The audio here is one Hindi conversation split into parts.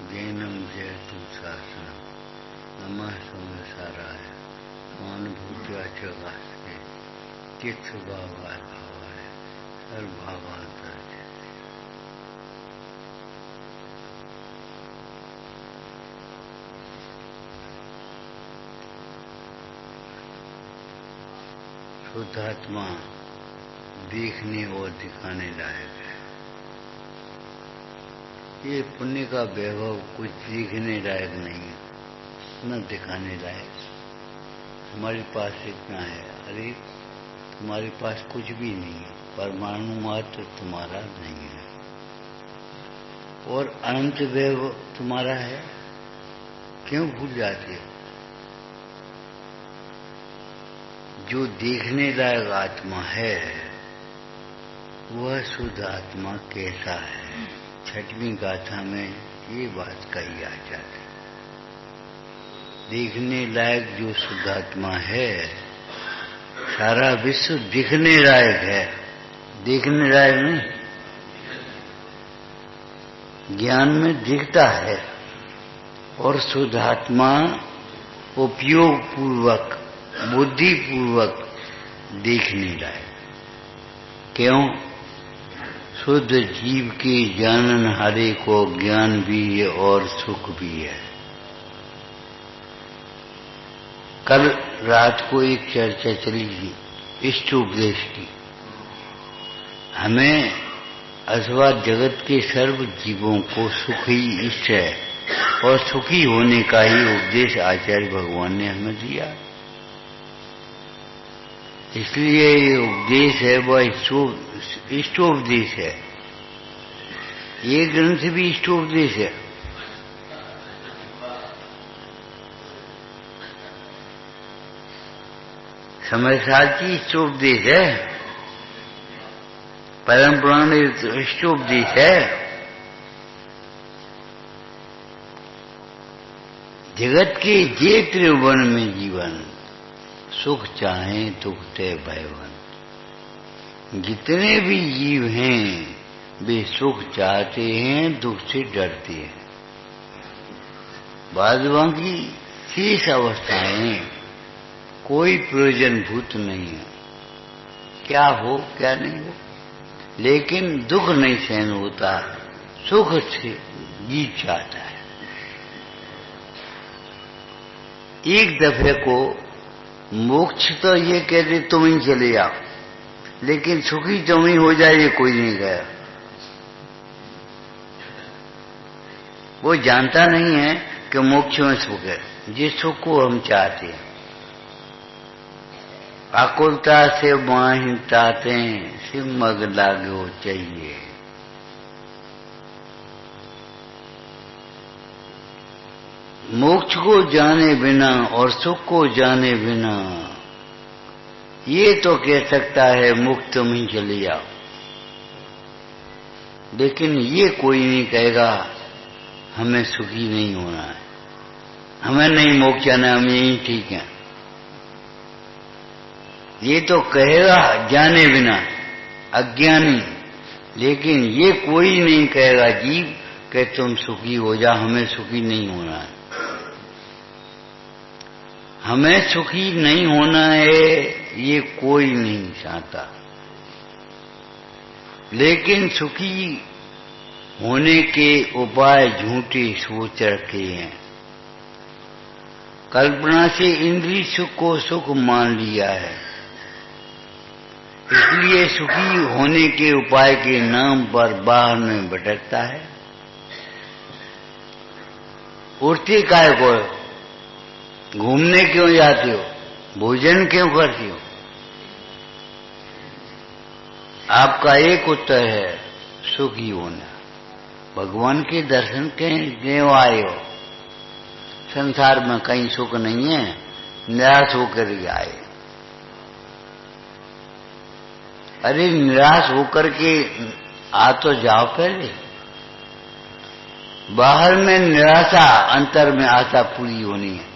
जैनम जयतु शासनम नमः संसाराय स्वानुभूत्या च वास्ते चित्स्वभावाय भावाय सर्वभावांतर। शुद्धात्मा देखने और दिखाने लायक है। ये पुण्य का वैभव कुछ दिखने लायक नहीं है, न दिखाने लायक। हमारे पास इतना है, अरे तुम्हारे पास कुछ भी नहीं है, परमाणु मात्र तुम्हारा नहीं है और अनंत वैभव तुम्हारा है। क्यों भूल जाते हो? जो देखने लायक आत्मा है वह शुद्ध आत्मा कैसा है, छठवीं गाथा में ये बात कही आ जाती। देखने लायक जो शुद्ध आत्मा है, सारा विश्व दिखने लायक है, देखने लायक नहीं, ज्ञान में दिखता है। और शुद्ध आत्मा उपयोग पूर्वक बुद्धि पूर्वक देखने लायक। क्यों? शुद्ध जीव के जाननहारे को ज्ञान भी है और सुख भी है। कल रात को एक चर्चा चली थी इष्टोपदेश की। हमें अथवा जगत के सर्व जीवों को सुख ही इष्ट है और सुखी होने का ही उपदेश आचार्य भगवान ने हमें दिया। इसलिए ये उपदेश है वह इष्टोपदेश है। ये ग्रंथ भी इष्टोपदेश है। समय साची इष्टोपदेश है, परम पुराण इष्टोपदेश है। जगत के जे त्रिभुवन में जीवन सुख चाहे दुख ते भयवन। जितने भी जीव हैं वे सुख चाहते हैं, दुख से डरते हैं। बादवां की शेष अवस्थाएं कोई प्रयोजनभूत नहीं है, क्या हो क्या नहीं हो, लेकिन दुख नहीं सहन होता, सुख से जी चाहता है। एक दफे को मोक्ष तो ये कहते तुम ही चले जाओ, लेकिन सुखी तुम ही हो जाए ये कोई नहीं गया। वो जानता नहीं है कि मोक्ष में सुख है, जिस सुख को हम चाहते हैं। आकुलता से माही ताते सिमग लागो चाहिए। मोक्ष को जाने बिना और सुख को जाने बिना ये तो कह सकता है मुक्त तुम ही चले जाओ, लेकिन ये कोई नहीं कहेगा हमें सुखी नहीं होना है, हमें नहीं मोक्ष जाना, हम यही ठीक है। ये तो कहेगा जाने बिना अज्ञानी, लेकिन ये कोई नहीं कहेगा जीव कि तुम सुखी हो जा, हमें सुखी नहीं होना है। हमें सुखी नहीं होना है ये कोई नहीं चाहता, लेकिन सुखी होने के उपाय झूठे सोच रखे हैं। कल्पना से इंद्रिय सुख को सुख मान लिया है, इसलिए सुखी होने के उपाय के नाम पर बाहर में भटकता है। उठते काय को घूमने क्यों जाते हो, भोजन क्यों करते हो? आपका एक उत्तर है सुखी होना। भगवान के दर्शन क्यों आए हो? संसार में कहीं सुख नहीं है, निराश होकर ही आए। अरे निराश होकर के आ तो जाओ पहले। बाहर में निराशा, अंतर में आशा पूरी होनी है।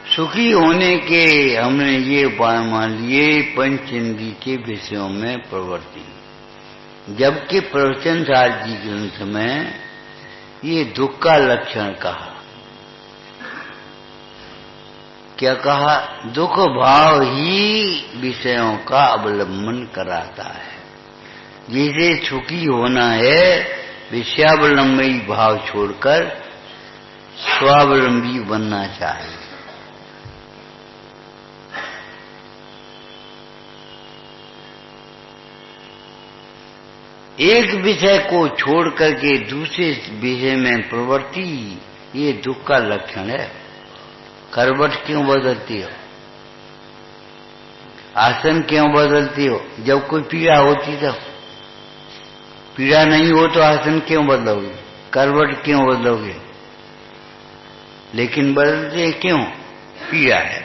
सुखी होने के हमने ये उपाय मान लिए पंच इंद्रिय के विषयों में प्रवृत्ति। जबकि प्रवचनसार जी ग्रंथ में ये दुख का लक्षण कहा। क्या कहा? दुख भाव ही विषयों का अवलंबन कराता है। जिसे सुखी होना है विषयावलंबी भाव छोड़कर स्वावलंबी बनना चाहिए। एक विषय को छोड़ करके दूसरे विषय में प्रवृत्ति, ये दुख का लक्षण है। करवट क्यों बदलती हो? आसन क्यों बदलती हो? जब कोई पीड़ा होती तब। पीड़ा नहीं हो तो आसन क्यों बदलोगे? करवट क्यों बदलोगे? लेकिन बदलते क्यों? पीड़ा है।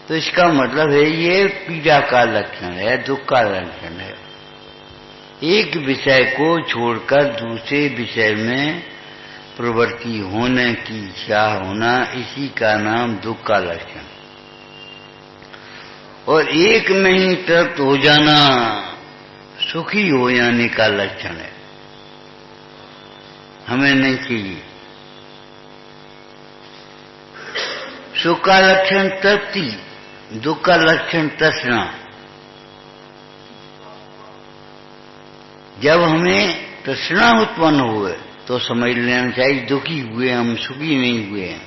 तो इसका मतलब है ये पीड़ा का लक्षण है, दुख का लक्षण है। एक विषय को छोड़कर दूसरे विषय में प्रवृत्ति होने की इच्छा होना, इसी का नाम दुख का लक्षण। और एक में ही तृप्त हो जाना सुखी हो जाने का लक्षण है। हमें नहीं चाहिए। सुख का लक्षण तृप्ति, दुख का लक्षण तृष्णा। जब हमें तृष्णा उत्पन्न हुए तो समझ लेना चाहिए दुखी हुए हम, सुखी नहीं हुए हैं।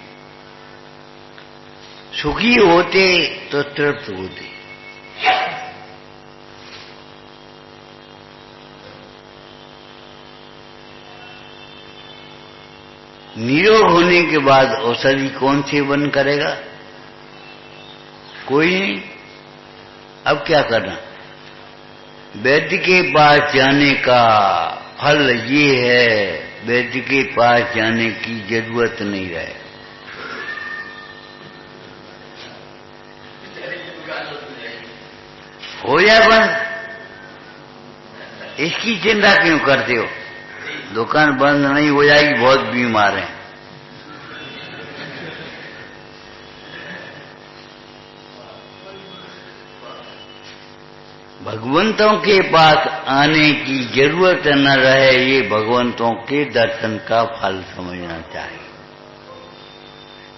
सुखी होते तो तृप्त होते। निरोग होने के बाद औषधि कौन सेवन करेगा? कोई नहीं। अब क्या करना? वैद्य के पास जाने का फल ये है, वैद्य के पास जाने की जरूरत नहीं रहे। हो जाए बंद, इसकी चिंता क्यों करते हो? दुकान बंद नहीं हो जाएगी, बहुत बीमार हैं। भगवंतों के पास आने की जरूरत न रहे, ये भगवंतों के दर्शन का फल समझना चाहिए।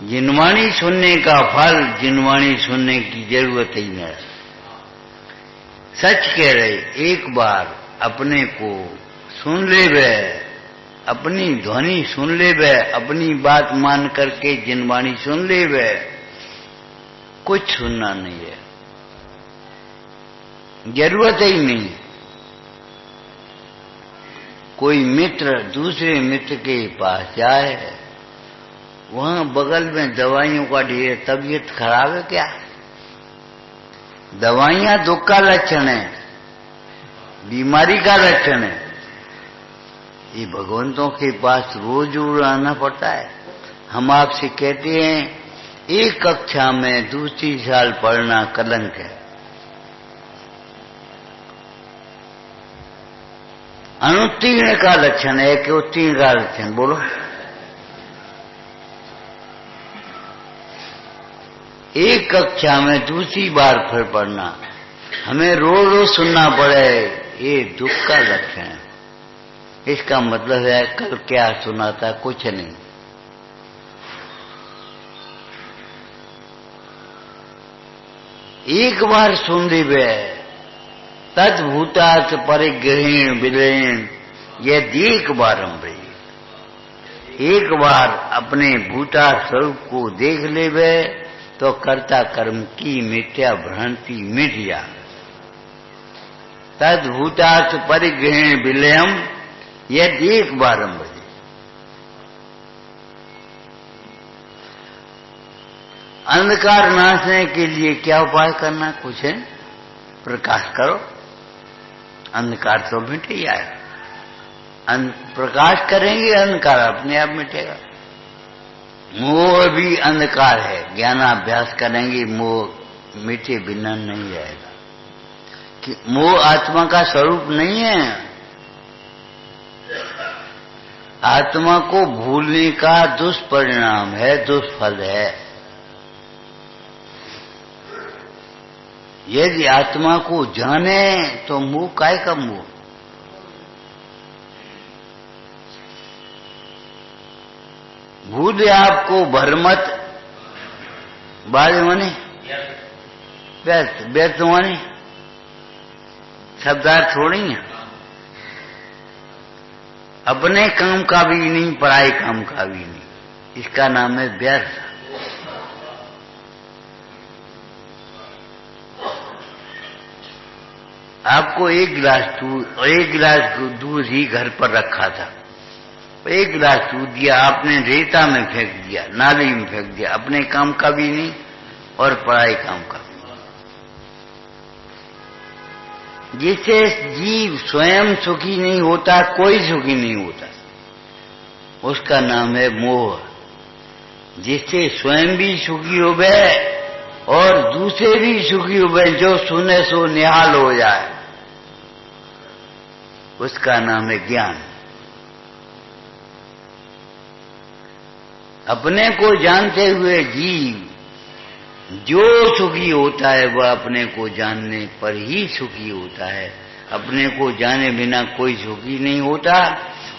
जिनवाणी सुनने का फल, जिनवाणी सुनने की जरूरत ही न रहे। सच कह रहे, एक बार अपने को सुन ले वे, अपनी ध्वनि सुन ले वे, अपनी बात मान करके जिनवाणी सुन ले वे, कुछ सुनना नहीं है, जरूरत ही नहीं। कोई मित्र दूसरे मित्र के पास जाए, वहां बगल में दवाइयों का ढेर, तबीयत खराब है क्या? दवाइयां दुख का लक्षण है, बीमारी का लक्षण है। ये भगवंतों के पास रोज आना पड़ता है। हम आपसे कहते हैं एक कक्षा में दूसरी साल पढ़ना कलंक है। अनुत्तीर्ण का लक्षण है कि उत्तीर्ण का लक्षण? बोलो। एक कक्षा में दूसरी बार फिर पढ़ना, हमें रोज रोज सुनना पड़े, ये दुख का लक्षण है। इसका मतलब है कल क्या सुना था? कुछ नहीं। एक बार सुन लीबे तद्भूतात् परिग्रहीण विलयन यदीक बारंबार। एक बार अपने भूता स्वरूप को देख लेवे तो कर्ता कर्म की मिथ्या भ्रांति मिट जा। तद्भूतात् परिग्रहीण विलयम यदीक बारंबार। अंधकार नाशने के लिए क्या उपाय करना? कुछ है? प्रकाश करो, अंधकार तो मिट ही आएगा। प्रकाश करेंगे अंधकार अपने आप मिटेगा। मोह भी अंधकार है, ज्ञानाभ्यास करेंगे मोह मिटे बिना नहीं रहेगा। कि मोह आत्मा का स्वरूप नहीं है। आत्मा को भूलने का दुष्परिणाम है, दुष्फल है। यदि आत्मा को जाने तो मोह काय का मोह? भूल आपको भरमत बाद माने व्यर्थ, व्यर्थ माने शब्दार्थ थोड़ी है। अपने काम का भी नहीं, पराए काम का भी नहीं, इसका नाम है व्यर्थ। आपको एक गिलास दूध ही घर पर रखा था, एक गिलास दूध दिया, आपने रेता में फेंक दिया, नाली में फेंक दिया, अपने काम का भी नहीं और पराए काम का भी। जिससे जीव स्वयं सुखी नहीं होता, कोई सुखी नहीं होता, उसका नाम है मोह। जिससे स्वयं भी सुखी हो गए और दूसरे भी सुखी हो गए, जो सुने सो निहाल हो जाए, उसका नाम है ज्ञान। अपने को जानते हुए जीव जो सुखी होता है वह अपने को जानने पर ही सुखी होता है। अपने को जाने बिना कोई सुखी नहीं होता,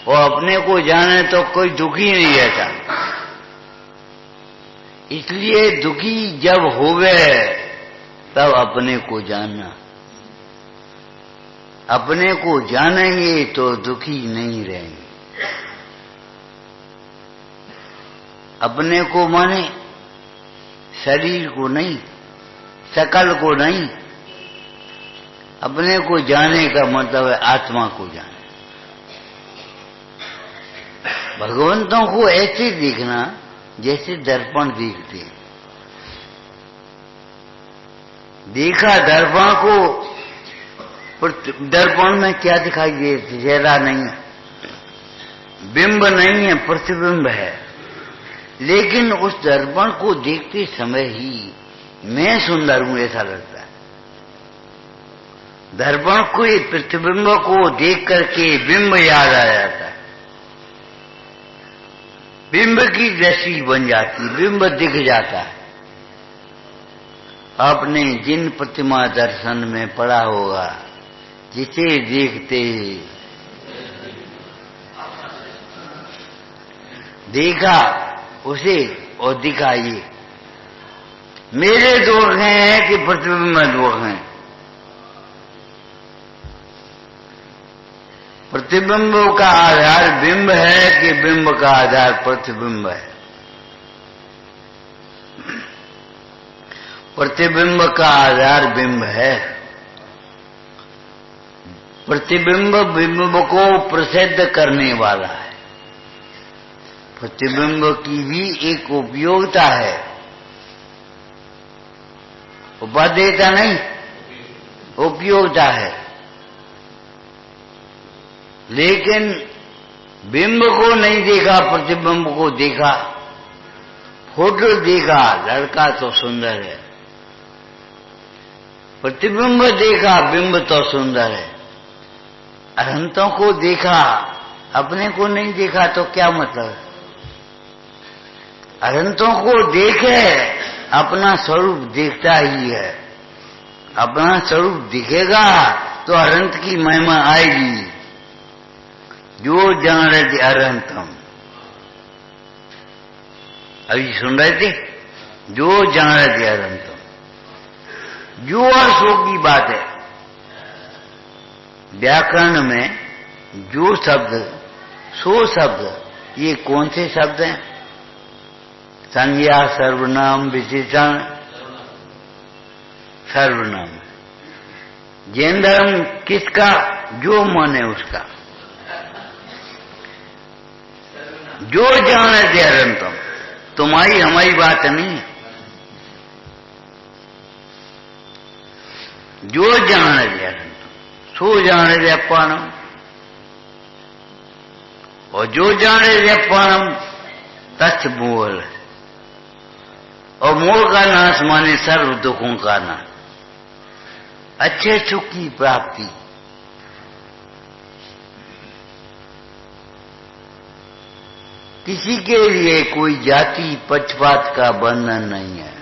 और अपने को जाने तो कोई दुखी नहीं रहता। इसलिए दुखी जब होवे तब अपने को जानना। अपने को जानेंगे तो दुखी नहीं रहेंगे। अपने को माने शरीर को नहीं, शकल को नहीं, अपने को जाने का मतलब है आत्मा को जाने। भगवंतों को ऐसे देखना जैसे दर्पण देखते हैं। देखा दर्पण को, दर्पण में क्या दिखाई दे? चेहरा नहीं है, बिंब नहीं है, प्रतिबिंब है। लेकिन उस दर्पण को देखते समय ही मैं सुंदर हूं ऐसा लगता है। दर्पण को, प्रतिबिंब को देख करके बिंब याद आ जाता है, बिंब की दृष्टि बन जाती, बिंब दिख जाता है। आपने जिन प्रतिमा दर्शन में पढ़ा होगा, जिसे देखते देखा उसे और दिखाइए। मेरे दोष हैं कि प्रतिबिंब में दोष हैं? प्रतिबिंब का आधार बिंब है कि बिंब का आधार प्रतिबिंब है? प्रतिबिंब का आधार बिंब है। प्रतिबिंब बिंब को प्रसिद्ध करने वाला है। प्रतिबिंब की भी एक उपयोगिता है, उपादेयता नहीं, उपयोगिता है। लेकिन बिंब को नहीं देखा, प्रतिबिंब को देखा। फोटो देखा, लड़का तो सुंदर है, प्रतिबिंब देखा, बिंब तो सुंदर है। अनंतों को देखा, अपने को नहीं देखा तो क्या मतलब है? अनंतों को देखे, अपना स्वरूप देखता ही है। अपना स्वरूप दिखेगा तो अनंत की महिमा आएगी। जो जानत अनंतम, अभी सुन रहे थे, जो जानत अनंतम, जो और सो की बात है। व्याकरण में जो शब्द, सो शब्द, ये कौन से शब्द हैं? संज्ञा, सर्वनाम, विशेषण। सर्वनाम जैन धर्म किसका? जो माने उसका। जो जाने दे अनंतम, तुम्हारी हमारी बात नहीं। जो जाने दे अनंतम, सो जाने दे अपानम। और जो जाने दे अपानम तच्छ मोह। और मोह का नाश माने सर्व दुखों का नाश, अच्छे सुख की प्राप्ति। किसी के लिए कोई जाति पक्षपात का बंधन नहीं है।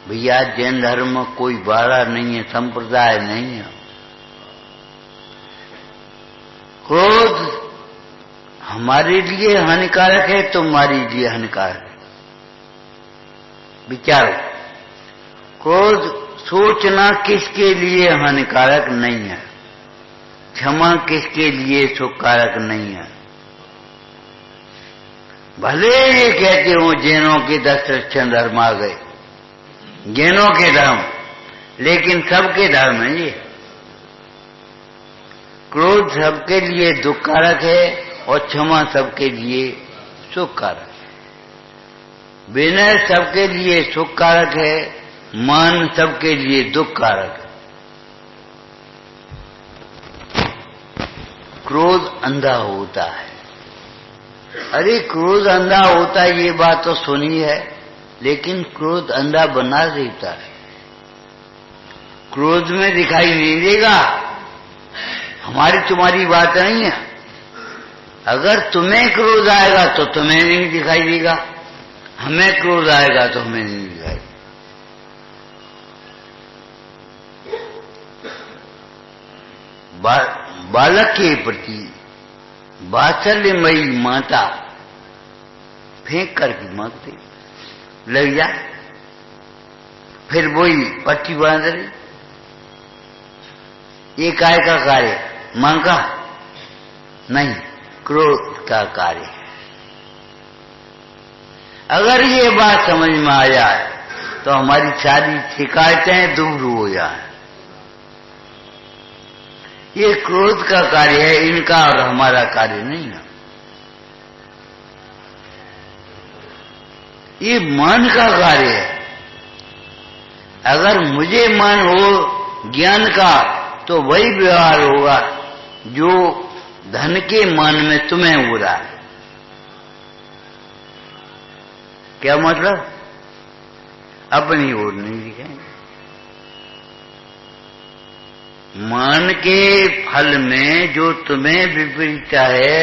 भैया जैन धर्म में कोई बाड़ा नहीं है, संप्रदाय नहीं है। क्रोध हमारे लिए हानिकारक है, तुम्हारे लिए हानिकारक है। विचारो, क्रोध सोचना किसके लिए हानिकारक नहीं है, क्षमा किसके लिए सुखकारक नहीं है। भले ये कहते हो जैनों के 10 लक्षण धर्म आ गए, जैनों के धर्म, लेकिन सबके धर्म है ये। क्रोध सबके लिए दुखकारक है और क्षमा सबके लिए सुखकारक है। विनय सबके लिए सुखकारक है, मान सबके लिए दुखकारक है। क्रोध अंधा होता है। अरे क्रोध अंधा होता है ये बात तो सुनी है, लेकिन क्रोध अंधा बना देता है। क्रोध में दिखाई नहीं देगा, हमारी तुम्हारी बात नहीं है। अगर तुम्हें क्रोध आएगा तो तुम्हें नहीं दिखाई देगा, हमें क्रोध आएगा तो हमें नहीं दिखाई। बालक के प्रति वात्सल्यमयी माता फेंक करके मांगती, लग जा, फिर वही पट्टी बांध रही। ये काय का कार्य, मां का नहीं, क्रोध का कार्य है। अगर ये बात समझ में आ जाए तो हमारी सारी शिकायतें दूर हो जाए। ये क्रोध का कार्य है, इनका और हमारा कार्य नहीं है। ये मन का कार्य है। अगर मुझे मन हो ज्ञान का तो वही व्यवहार होगा जो धन के मन में तुम्हें हो रहा है। क्या मतलब? अपनी ओर नहीं दिखाएंगे। मान के फल में जो तुम्हें विपरीत है,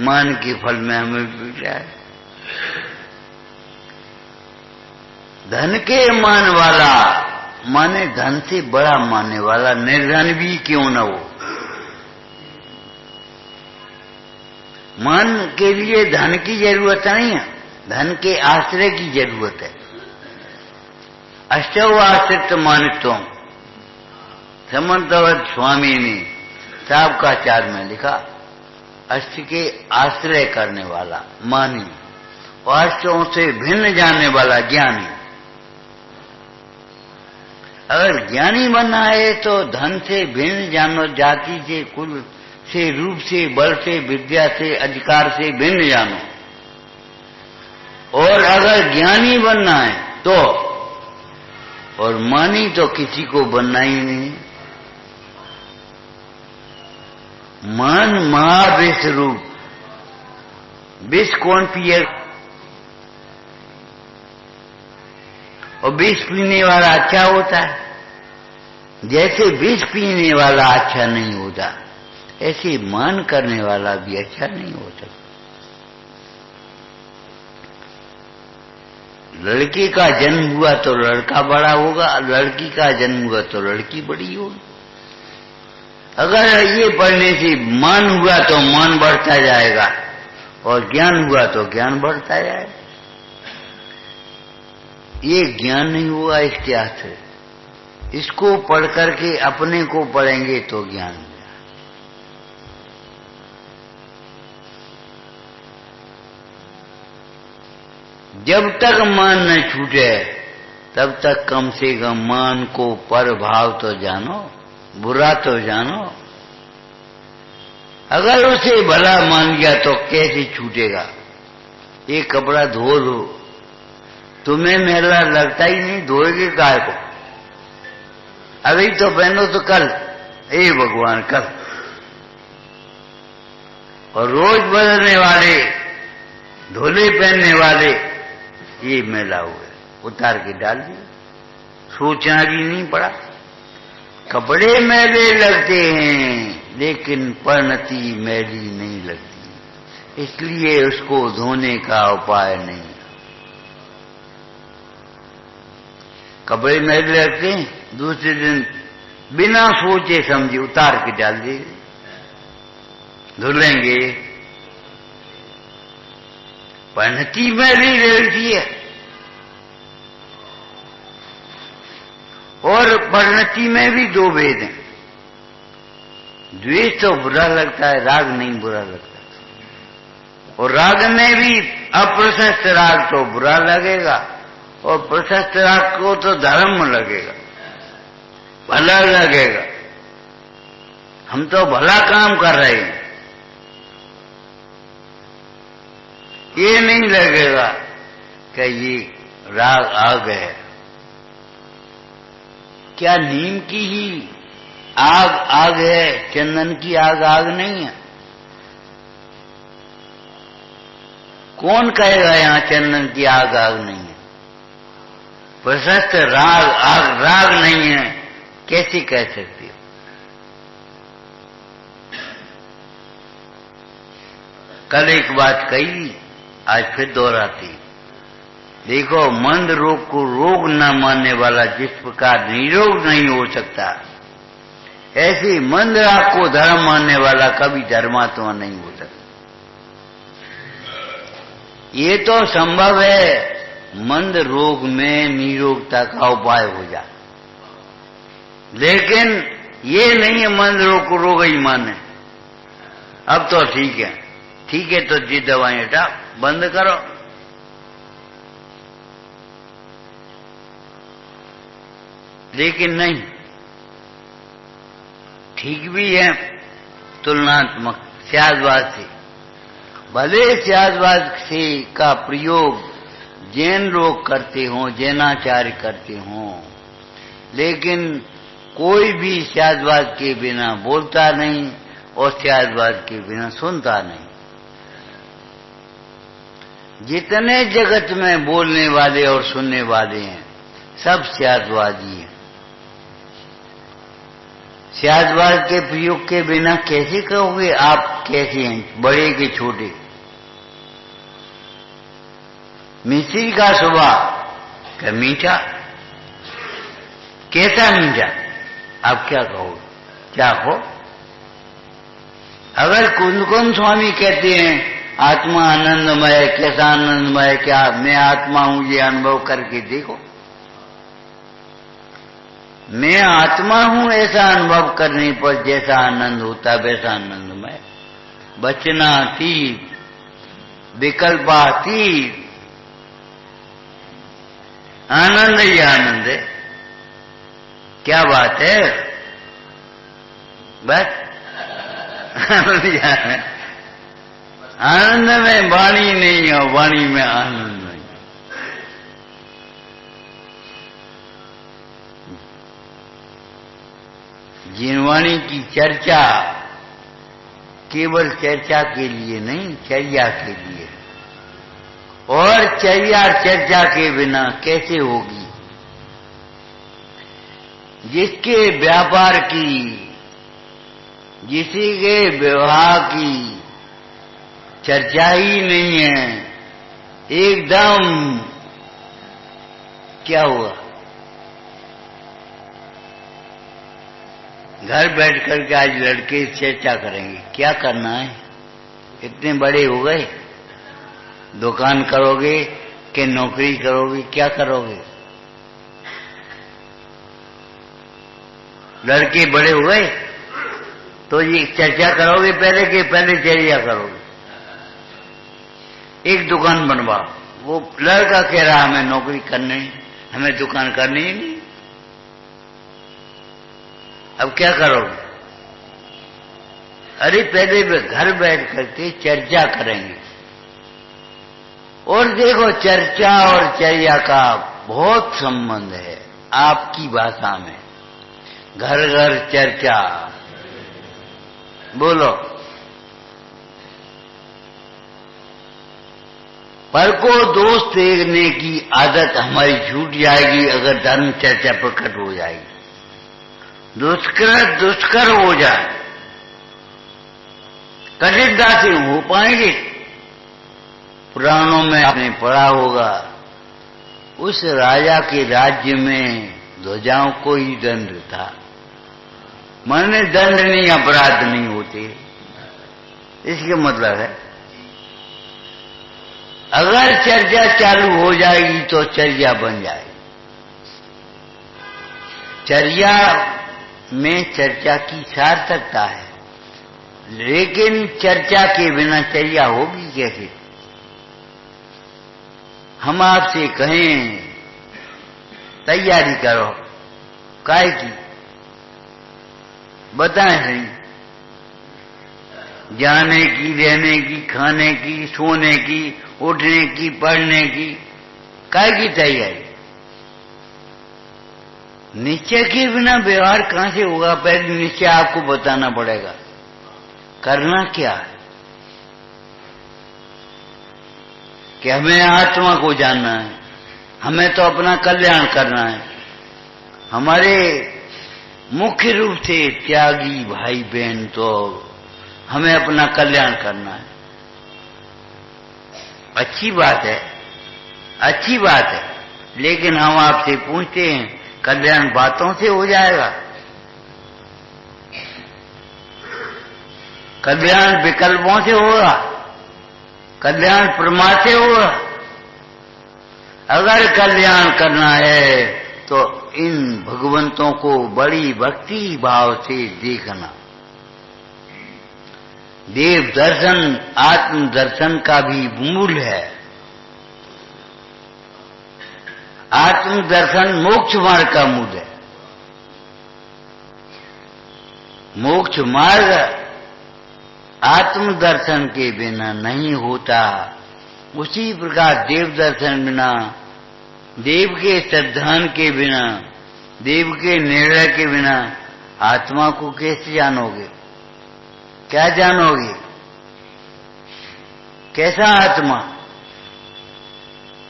मान के फल में हमें विपरीत है। धन के मान वाला माने धन से बड़ा मानने वाला, निर्धन भी क्यों न हो। मान के लिए धन की जरूरत नहीं है, धन के आश्रय की जरूरत है। अष्टव आश्रित मानित्वम, समन्तवत स्वामी ने साबकाचार में लिखा, अष्ट के आश्रय करने वाला मानी और अष्टों से भिन्न जानने वाला ज्ञानी। अगर ज्ञानी बनना है तो धन से भिन्न जानो, जाति से, कुल से, रूप से, बल से, विद्या से, अधिकार से भिन्न जानो। और अगर ज्ञानी बनना है तो, और मानी तो किसी को बनना ही नहीं। मान महाविष रूप, विष कौन पिए? और विष पीने वाला अच्छा होता है, जैसे विष पीने वाला अच्छा नहीं होता, ऐसे मान करने वाला भी अच्छा नहीं हो सकता। लड़के का जन्म हुआ तो लड़का बड़ा होगा, लड़की का जन्म हुआ तो लड़की बड़ी होगी। अगर ये पढ़ने से मान हुआ तो मान बढ़ता जाएगा, और ज्ञान हुआ तो ज्ञान बढ़ता जाएगा। ये ज्ञान नहीं हुआ इसके आश्रय। इसको पढ़ करके अपने को पढ़ेंगे तो ज्ञान। जब तक मान न छूटे तब तक कम से कम मान को पर भाव तो जानो, बुरा तो जानो। अगर उसे भला मान गया तो कैसे छूटेगा? ये कपड़ा धो लो, तुम्हें मेला लगता ही नहीं, धोएगे काय को? अभी तो पहनो तो कल, ए भगवान कल। और रोज बदलने वाले, धोले पहनने वाले, ये मेला हुए, उतार के डाल दिया, सोचना भी नहीं पड़ा। कपड़े मैले लगते हैं लेकिन परिणति मैली नहीं लगती, इसलिए उसको धोने का उपाय नहीं। कपड़े मैले लगते हैं, दूसरे दिन बिना सोचे समझे उतार के डाल दिए, धुलेंगे परिणति में भी रहती है और परिणति में भी दो भेद हैं। द्वेष तो बुरा लगता है, राग नहीं बुरा लगता। और राग में भी अप्रशस्त राग तो बुरा लगेगा और प्रशस्त राग को तो धर्म लगेगा, भला लगेगा। हम तो भला काम कर रहे हैं, ये नहीं लगेगा कि ये राग आग है। क्या नीम की ही आग आग है, चंदन की आग आग नहीं है? कौन कहेगा यहां चंदन की आग आग नहीं है? प्रशस्त राग आग राग नहीं है, कैसे कह सकती हो? कल एक बात कही, आज फिर दोहराती। देखो, मंद रोग को रोग न मानने वाला जिस प्रकार निरोग नहीं हो सकता, ऐसे मंद राग को धर्म मानने वाला कभी धर्मात्मा नहीं हो सकता। ये तो संभव है मंद रोग में निरोगता का उपाय हो जाए, लेकिन ये नहीं है मंद रोग को रोग ही माने। अब तो ठीक है, ठीक है, तो जी दवाएं हटा बंद करो। लेकिन नहीं, ठीक भी है तुलनात्मक स्यादवाद से। भले स्यादवाद से का प्रयोग जैन लोग करते हों, जैनाचार्य करते हों, लेकिन कोई भी स्यादवाद के बिना बोलता नहीं और स्यादवाद के बिना सुनता नहीं। जितने जगत में बोलने वाले और सुनने वाले हैं, सब स्यादवादी हैं। स्यादवाद के प्रयोग के बिना कैसे कहोगे आप कैसे हैं, बड़े के छोटे? मिश्री का स्वभाव क्या मीठा, कैसा मीठा? आप क्या कहोगे, क्या हो? अगर कुंदकुंद स्वामी कहते हैं आत्मा आनंदमय, कैसा आनंदमय, क्या मैं आत्मा हूं, ये अनुभव करके देखो। मैं आत्मा हूं ऐसा अनुभव करने पर जैसा आनंद होता है वैसा आनंदमय। वचनातीत, विकल्पातीत आनंद ही आनंद है। क्या बात है, बस आनंद में वाणी नहीं है, वाणी में आनंद नहीं। जिनवाणी की चर्चा केवल चर्चा के लिए नहीं, चर्या के लिए, और चर्या चर्चा के बिना कैसे होगी? जिसके व्यापार की, किसी के व्यवहार की चर्चा ही नहीं है, एकदम क्या हुआ? घर बैठ करके आज लड़के चर्चा करेंगे, क्या करना है? इतने बड़े हो गए, दुकान करोगे कि नौकरी करोगे, क्या करोगे? लड़के बड़े हो गए तो ये चर्चा करोगे पहले कि पहले चर्या करोगे? एक दुकान बनवाओ, वो लड़का कह रहा हमें नौकरी करनी, हमें दुकान करनी ही नहीं। अब क्या करोगे? अरे पहले घर बैठ करके चर्चा करेंगे। और देखो, चर्चा और चर्या का बहुत संबंध है आपकी भाषा में। घर घर चर्चा, बोलो। पर को दोष देखने की आदत हमारी छूट जाएगी अगर धर्म चर्चा प्रकट हो जाएगी। दुष्कर हो जाए, कठिनता से हो पाएंगे। पुराणों में आपने पढ़ा होगा, उस राजा के राज्य में ध्वजाओं को ही दंड था। माने दंड नहीं, अपराध नहीं होते, इसके मतलब है अगर चर्चा चालू हो जाएगी तो चर्या बन जाएगी। चर्या में चर्चा की सार्थकता है, लेकिन चर्चा के बिना चर्या होगी कैसे? हम आपसे कहें तैयारी करो, काय की? बताएं सही। जाने की, रहने की, खाने की, सोने की, उठने की, पढ़ने की, काय की तैयारी? निश्चय के बिना व्यवहार कहां से होगा? पहले निश्चय आपको बताना पड़ेगा। करना क्या है कि हमें आत्मा को जानना है, हमें तो अपना कल्याण करना है। हमारे मुख्य रूप से त्यागी भाई बहन तो हमें अपना कल्याण करना है। अच्छी बात है, अच्छी बात है, लेकिन हम आपसे पूछते हैं कल्याण बातों से हो जाएगा? कल्याण विकल्पों से होगा? कल्याण प्रमाद से होगा? अगर कल्याण करना है तो इन भगवंतों को बड़ी भक्ति भाव से देखना। देव दर्शन आत्म दर्शन का भी मूल है। आत्म दर्शन मोक्ष मार्ग का मूल है। मोक्ष मार्ग आत्म दर्शन के बिना नहीं होता। उसी प्रकार देव दर्शन बिना, देव के श्रद्धान के बिना, देव के निर्णय के बिना आत्मा को कैसे जानोगे? क्या जानोगे? कैसा आत्मा?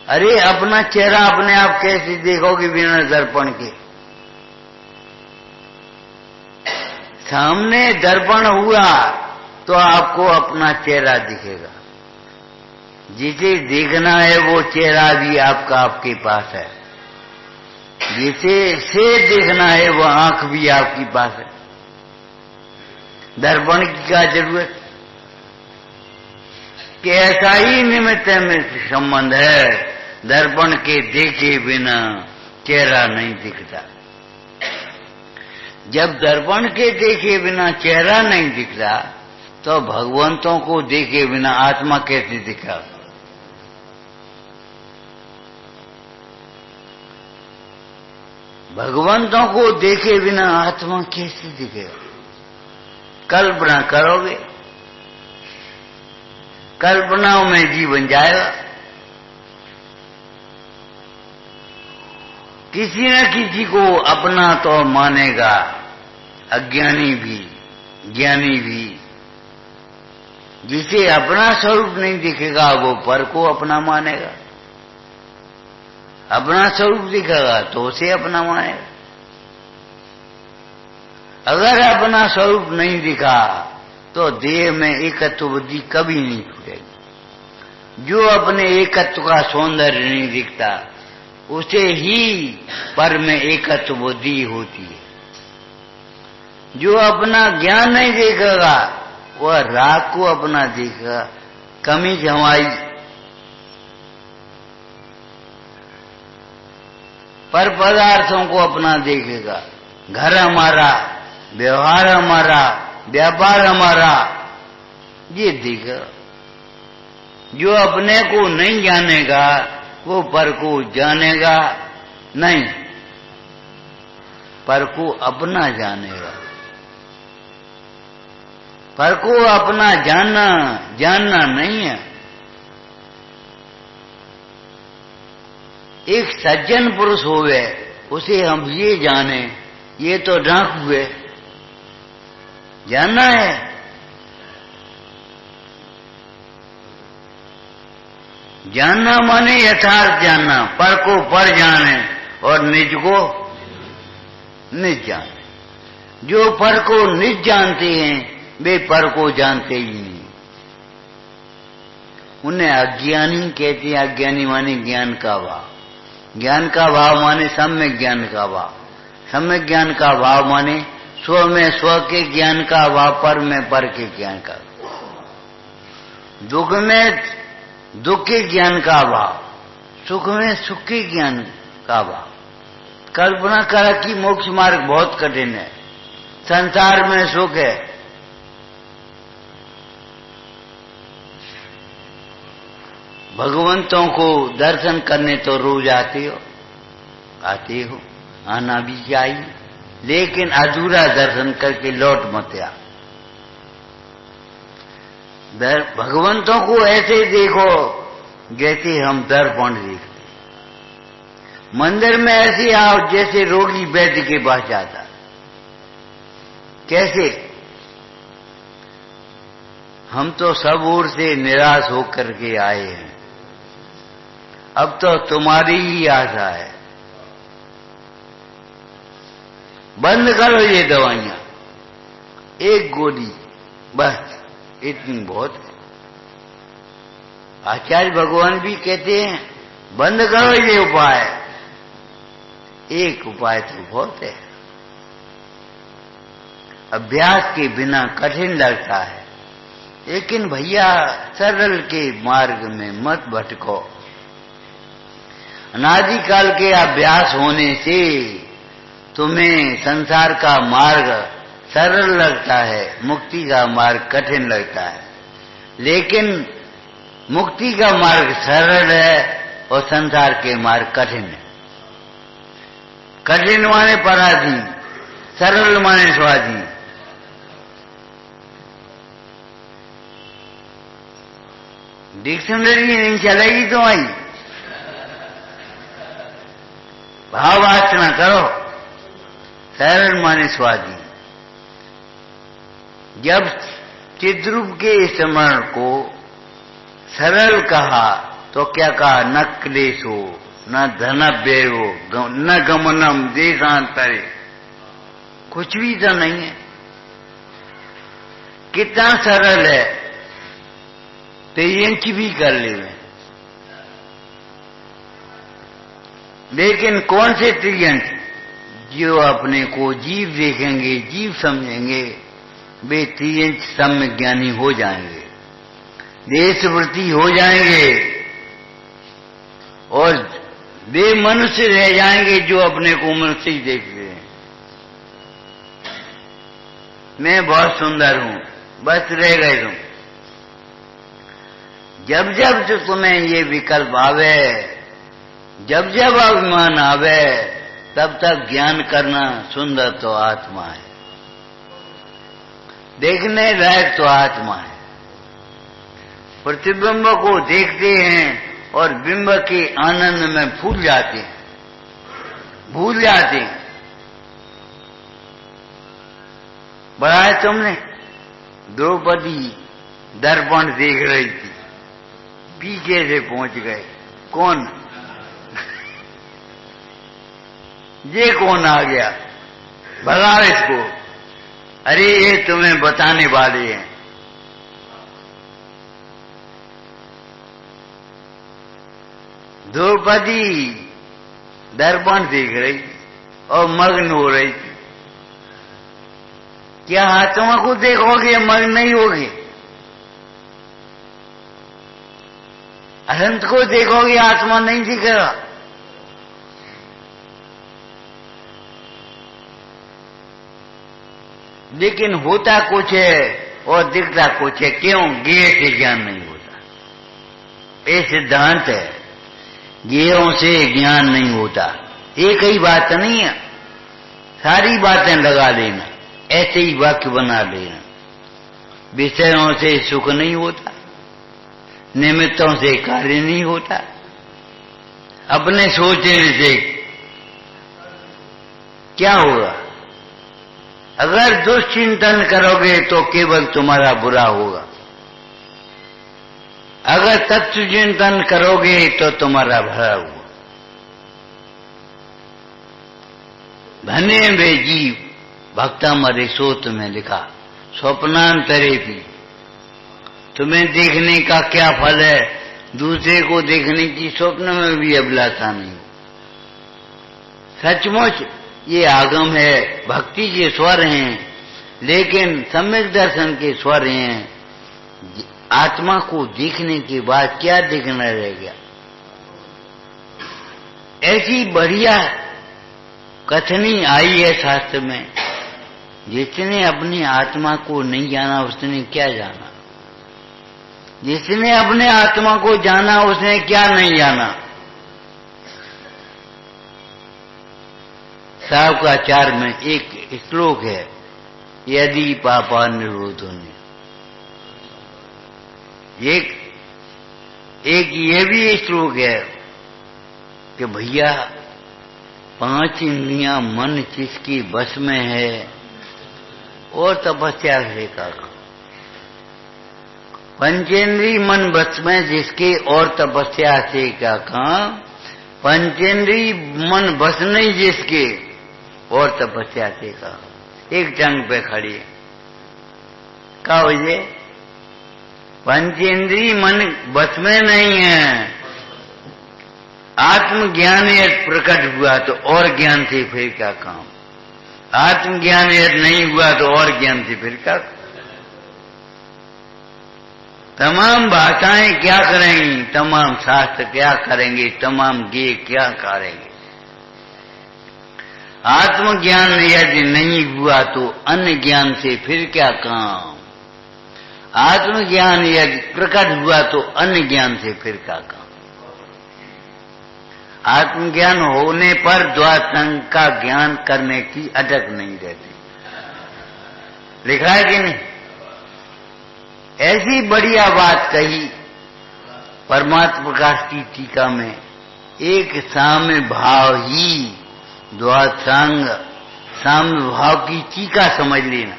अरे अपना चेहरा अपने आप कैसे देखोगे बिना दर्पण के? सामने दर्पण हुआ तो आपको अपना चेहरा दिखेगा। जिसे देखना है वो चेहरा भी आपका आपके पास है। जिसे से देखना है वो आंख भी आपके पास है। दर्पण की क्या जरूरत? कि ऐसा ही निमित्त में संबंध है। दर्पण के देखे बिना चेहरा नहीं दिखता। जब दर्पण के देखे बिना चेहरा नहीं दिखता तो भगवंतों को देखे बिना आत्मा कैसे दिखा? भगवंतों को देखे बिना आत्मा कैसे दिखेगा? कल्पना करोगे, कल्पनाओं में जीवन जाएगा। किसी न किसी को अपना तो मानेगा, अज्ञानी भी ज्ञानी भी। जिसे अपना स्वरूप नहीं दिखेगा वो पर को अपना मानेगा। अपना स्वरूप दिखेगा तो उसे अपना मानेगा। अगर अपना स्वरूप नहीं दिखा तो देह में एकत्व बुद्धि कभी नहीं छूटेगी। जो अपने एकत्व का सौंदर्य नहीं दिखता उसे ही पर में एकत्व बुद्धि होती है। जो अपना ज्ञान नहीं देखेगा वह राग को अपना देखेगा। कमी जमाई पर पदार्थों को अपना देखेगा। घर हमारा, व्यवहार हमारा, व्यापार हमारा, ये देखेगा। जो अपने को नहीं जानेगा वो पर को जानेगा नहीं, पर को अपना जानेगा। पर को अपना जानना नहीं है। एक सज्जन पुरुष होवे उसे हम ये जाने, ये तो डांक हुए, जानना है। जानना माने यथार्थ जानना, पर को पर जाने और निज को निज जाने। जो पर को निज जानते हैं वे पर को जानते ही नहीं। उन्हें अज्ञानी कहते हैं। अज्ञानी माने ज्ञान का भाव। ज्ञान का भाव माने सम्यक ज्ञान का भाव। सम्यक ज्ञान का भाव माने स्व में स्व के ज्ञान का भाव, पर में पर के ज्ञान का। दुख में दुख के ज्ञान का अभाव, सुख में सुख के ज्ञान का अभाव। कल्पना करा कि मोक्ष मार्ग बहुत कठिन है, संसार में सुख है, भगवंतों को दर्शन करने तो रोज आते हो, आना भी चाहिए, लेकिन अधूरा दर्शन करके लौट मत आ। भगवंतों को ऐसे देखो जैसे हम दर्पण देखते, मंदिर में ऐसे आओ जैसे रोगी वैद्य के पास जाता। कैसे? हम तो सब ओर से निराश होकर के आए हैं, अब तो तुम्हारी ही आशा है। बंद करो ये दवाइयां, एक गोली बस, इतनी बहुत है। आचार्य भगवान भी कहते हैं बंद करो ये उपाय, एक उपाय तो बहुत है। अभ्यास के बिना कठिन लगता है, लेकिन भैया सरल के मार्ग में मत भटको। अनादिकाल के अभ्यास होने से तुम्हें संसार का मार्ग सरल लगता है, मुक्ति का मार्ग कठिन लगता है। लेकिन मुक्ति का मार्ग सरल है और संसार के मार्ग कठिन है। कठिन माने पराधीन, सरल माने स्वाधीन। डिक्शनरी नहीं चलेगी तो आई भावार्चना करो, सरल माने स्वाधीन। जब चिद्रूप के स्मरण को सरल कहा तो क्या कहा? न क्लेशो न धनव्ययो न गमनम देशांतरे, कुछ भी तो नहीं है। कितना सरल है, पेयंच भी कर ले। लेकिन कौन से त्रियंच? जो अपने को जीव देखेंगे, जीव समझेंगे, वे त्रियंच सम्य ज्ञानी हो जाएंगे, देशवृत्ति हो जाएंगे, और वे मनुष्य रह जाएंगे जो अपने को मनुष्य ही देखते हैं। मैं बहुत सुंदर हूं, बस रह गए तुम। जब जब तो तुम्हें ये विकल्प आवे, जब जब अभिमान आवे, तब तक ज्ञान करना सुंदर तो आत्मा है, देखने लायक तो आत्मा है। प्रतिबिंब को देखते हैं और बिंब के आनंद में भूल जाते हैं, भूल जाते हैं। बड़ा है तुमने, द्रौपदी दर्पण देख रही थी, पीछे से पहुंच गए। कौन? ये कौन आ गया? भगाओ इसको। अरे ये तुम्हें बताने वाले हैं। द्रौपदी दर्पण देख रही और मग्न हो रही थी। क्या आत्मा को देखोगे मग्न नहीं होगे? अनंत को देखोगे आत्मा नहीं दिखेगा। लेकिन होता कुछ है और दिखता कुछ है। क्यों? ज्ञेय से ज्ञान नहीं होता, ये सिद्धांत है। ज्ञेयों से ज्ञान नहीं होता। एक ही बात नहीं है, सारी बातें लगा लेना, ऐसे ही वाक्य बना लेना। विषयों से सुख नहीं होता, निमित्तों से कार्य नहीं होता, अपने सोचने से क्या होगा? अगर दुष्चिंतन करोगे तो केवल तुम्हारा बुरा होगा, अगर तत्व चिंतन करोगे तो तुम्हारा भला होगा। धन्य वे जीव भक्ता मरे सोत में लिखा, स्वप्नांतरे भी। तुम्हें देखने का क्या फल है? दूसरे को देखने की स्वप्न में भी अभिलाषा नहीं। सचमुच ये आगम है, भक्ति के स्वर हैं, लेकिन सम्यक दर्शन के स्वर हैं। आत्मा को देखने के बाद क्या देखना रह गया? ऐसी बढ़िया कथनी आई है शास्त्र में, जिसने अपनी आत्मा को नहीं जाना उसने क्या जाना, जिसने अपने आत्मा को जाना उसने क्या नहीं जाना। शावकाचार्य में एक श्लोक है, यदि पापा निरोधोन्य। एक ये भी श्लोक है कि भैया 5 इंद्रियां मन जिसकी बस में है और तपस्या से का पंचेंद्री मन बस में जिसके और तपस्या से क्या काम, पंचेंद्री मन बस नहीं जिसके और तपस्या से का। एक टंग पे खड़ी है, क्या वजह? पंचेंद्री मन बस में नहीं है। आत्मज्ञान यदि प्रकट हुआ तो और ज्ञान से फिर क्या काम, आत्मज्ञान यदि नहीं हुआ तो और ज्ञान से फिर क्या। तमाम भाषाएं क्या करेंगी, तमाम शास्त्र क्या करेंगे, तमाम गे क्या करेंगे। आत्मज्ञान यदि नहीं हुआ तो अन्य ज्ञान से फिर क्या काम। आत्मज्ञान यदि प्रकट हुआ तो अन्य ज्ञान से फिर क्या काम। आत्मज्ञान होने पर द्वासंग का ज्ञान करने की अटक नहीं रहती। लिखा है कि नहीं? ऐसी बढ़िया बात कही परमात्मा प्रकाश की टीका में, एक साम्य भाव ही द्वासंग, साम्य भाव की टीका समझ लेना।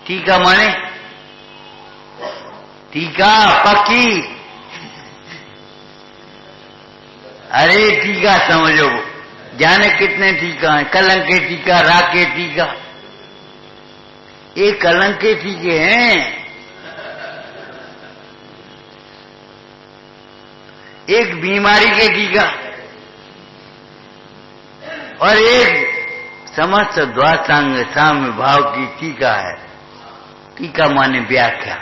टीका माने टीका पक्की, अरे टीका समझो, जाने कितने टीका हैं, कलंक के टीका, राग के टीका। एक कलंक के टीके हैं, एक बीमारी के टीका और एक समस्त द्वासंग साम्य भाव की टीका है। टीका माने व्याख्या।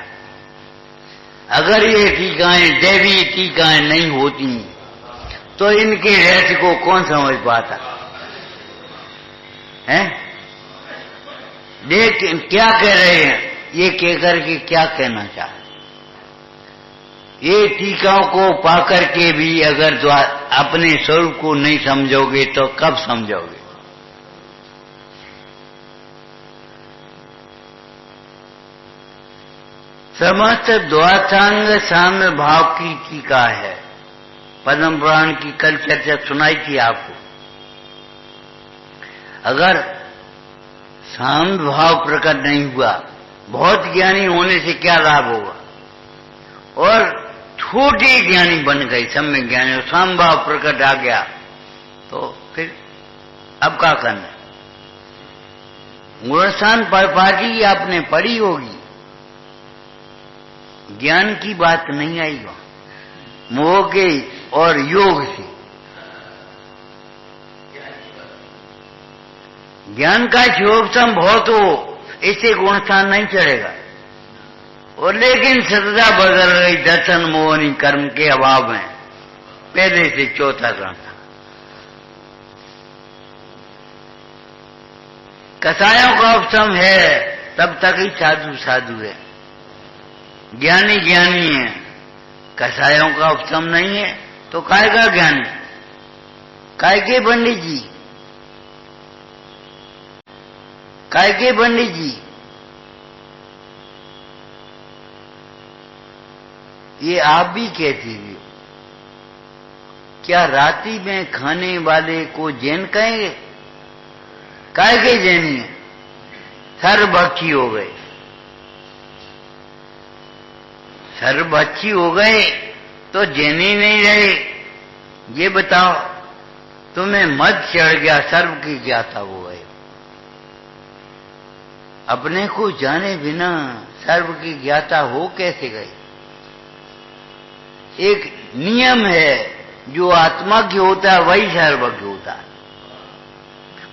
अगर ये टीकाएं दैवी टीकाएं नहीं होती तो इनके रहस्य को कौन समझ पाता है? देख क्या कह रहे हैं, ये कहकर के क्या कहना चाह, ये टीकाओं को पाकर के भी अगर अपने स्वरूप को नहीं समझोगे तो कब समझोगे? समस्त द्वासंग साम्य भाव की टीका है। पद्म पुराण की कल चर्चा सुनाई थी आपको। अगर साम्य भाव प्रकट नहीं हुआ, बहुत ज्ञानी होने से क्या लाभ होगा? और छोटे ज्ञानी बन गए, सम्यक ज्ञानी, साम्य भाव प्रकट आ गया तो फिर अब क्या करना? गुणस्थान पाठी आपने पढ़ी होगी, ज्ञान की बात नहीं आई वहां, मोह के और योग से। ज्ञान का शोभतम बहुत हो, इससे गुणस्थान नहीं चढ़ेगा। और लेकिन श्रद्धा बदल गई दर्शन मोहनी कर्म के अभाव में, पहले से चौथा ग्रंथ था। कसायों का उपशम है, तब तक ही साधु साधु है, ज्ञानी ज्ञानी है। कसायों का उपशम नहीं है तो काय का ज्ञानी, काय के पंडित जी, काय के पंडित जी? ये आप भी कहते हो, क्या रात्रि में खाने वाले को जैन कहेंगे? काय के जैनी है? सर्वभक्षी हो गए, सर्वभक्षी हो गए तो जैनी नहीं रहे। ये बताओ, तुम्हें मद चढ़ गया, सर्व की ज्ञाता हो गए। अपने को जाने बिना सर्व की ज्ञाता हो कैसे गए? एक नियम है, जो आत्मज्ञ होता है वही सर्वज्ञ होता है।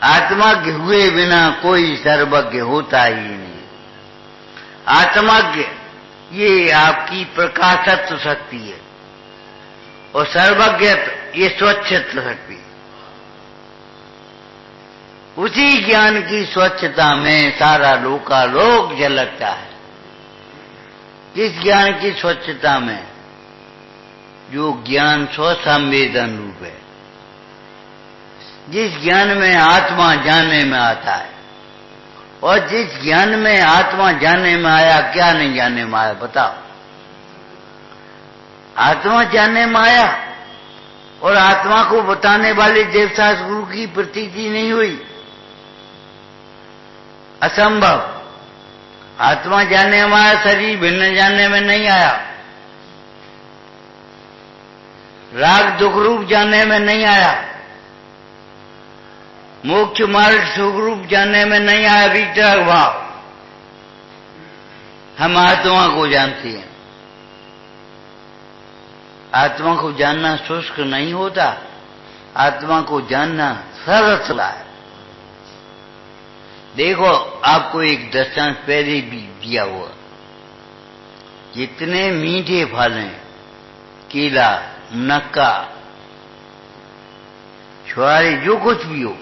आत्मज्ञ हुए बिना कोई सर्वज्ञ होता ही नहीं। आत्मज्ञ ये आपकी प्रकाशत्व शक्ति है, और सर्वज्ञत्व ये स्वच्छत्व शक्ति। उसी ज्ञान की स्वच्छता में सारा लोकालोक झलकता है। जिस ज्ञान की स्वच्छता में, जो ज्ञान स्वसंवेदन रूप है, जिस ज्ञान में आत्मा जानने में आता है, और जिस ज्ञान में आत्मा जानने में आया, क्या नहीं जानने में आया बताओ? आत्मा जानने में आया, और आत्मा को बताने वाले देवता गुरु की प्रतीति नहीं हुई, असंभव। आत्मा जानने में आया, शरीर भिन्न जानने में नहीं आया। राग दुख रूप जानने में नहीं आया, मोक्ष मार्ग सुख रूप जानने में नहीं आया, वितरक भाव। हम आत्मा को जानते हैं। आत्मा को जानना शुष्क नहीं होता, आत्मा को जानना सरल है। देखो, आपको एक दृष्टांत पहले भी दिया हुआ, जितने मीठे फल हैं, केला, मुनक्का, छुआरे, जो कुछ भी हो,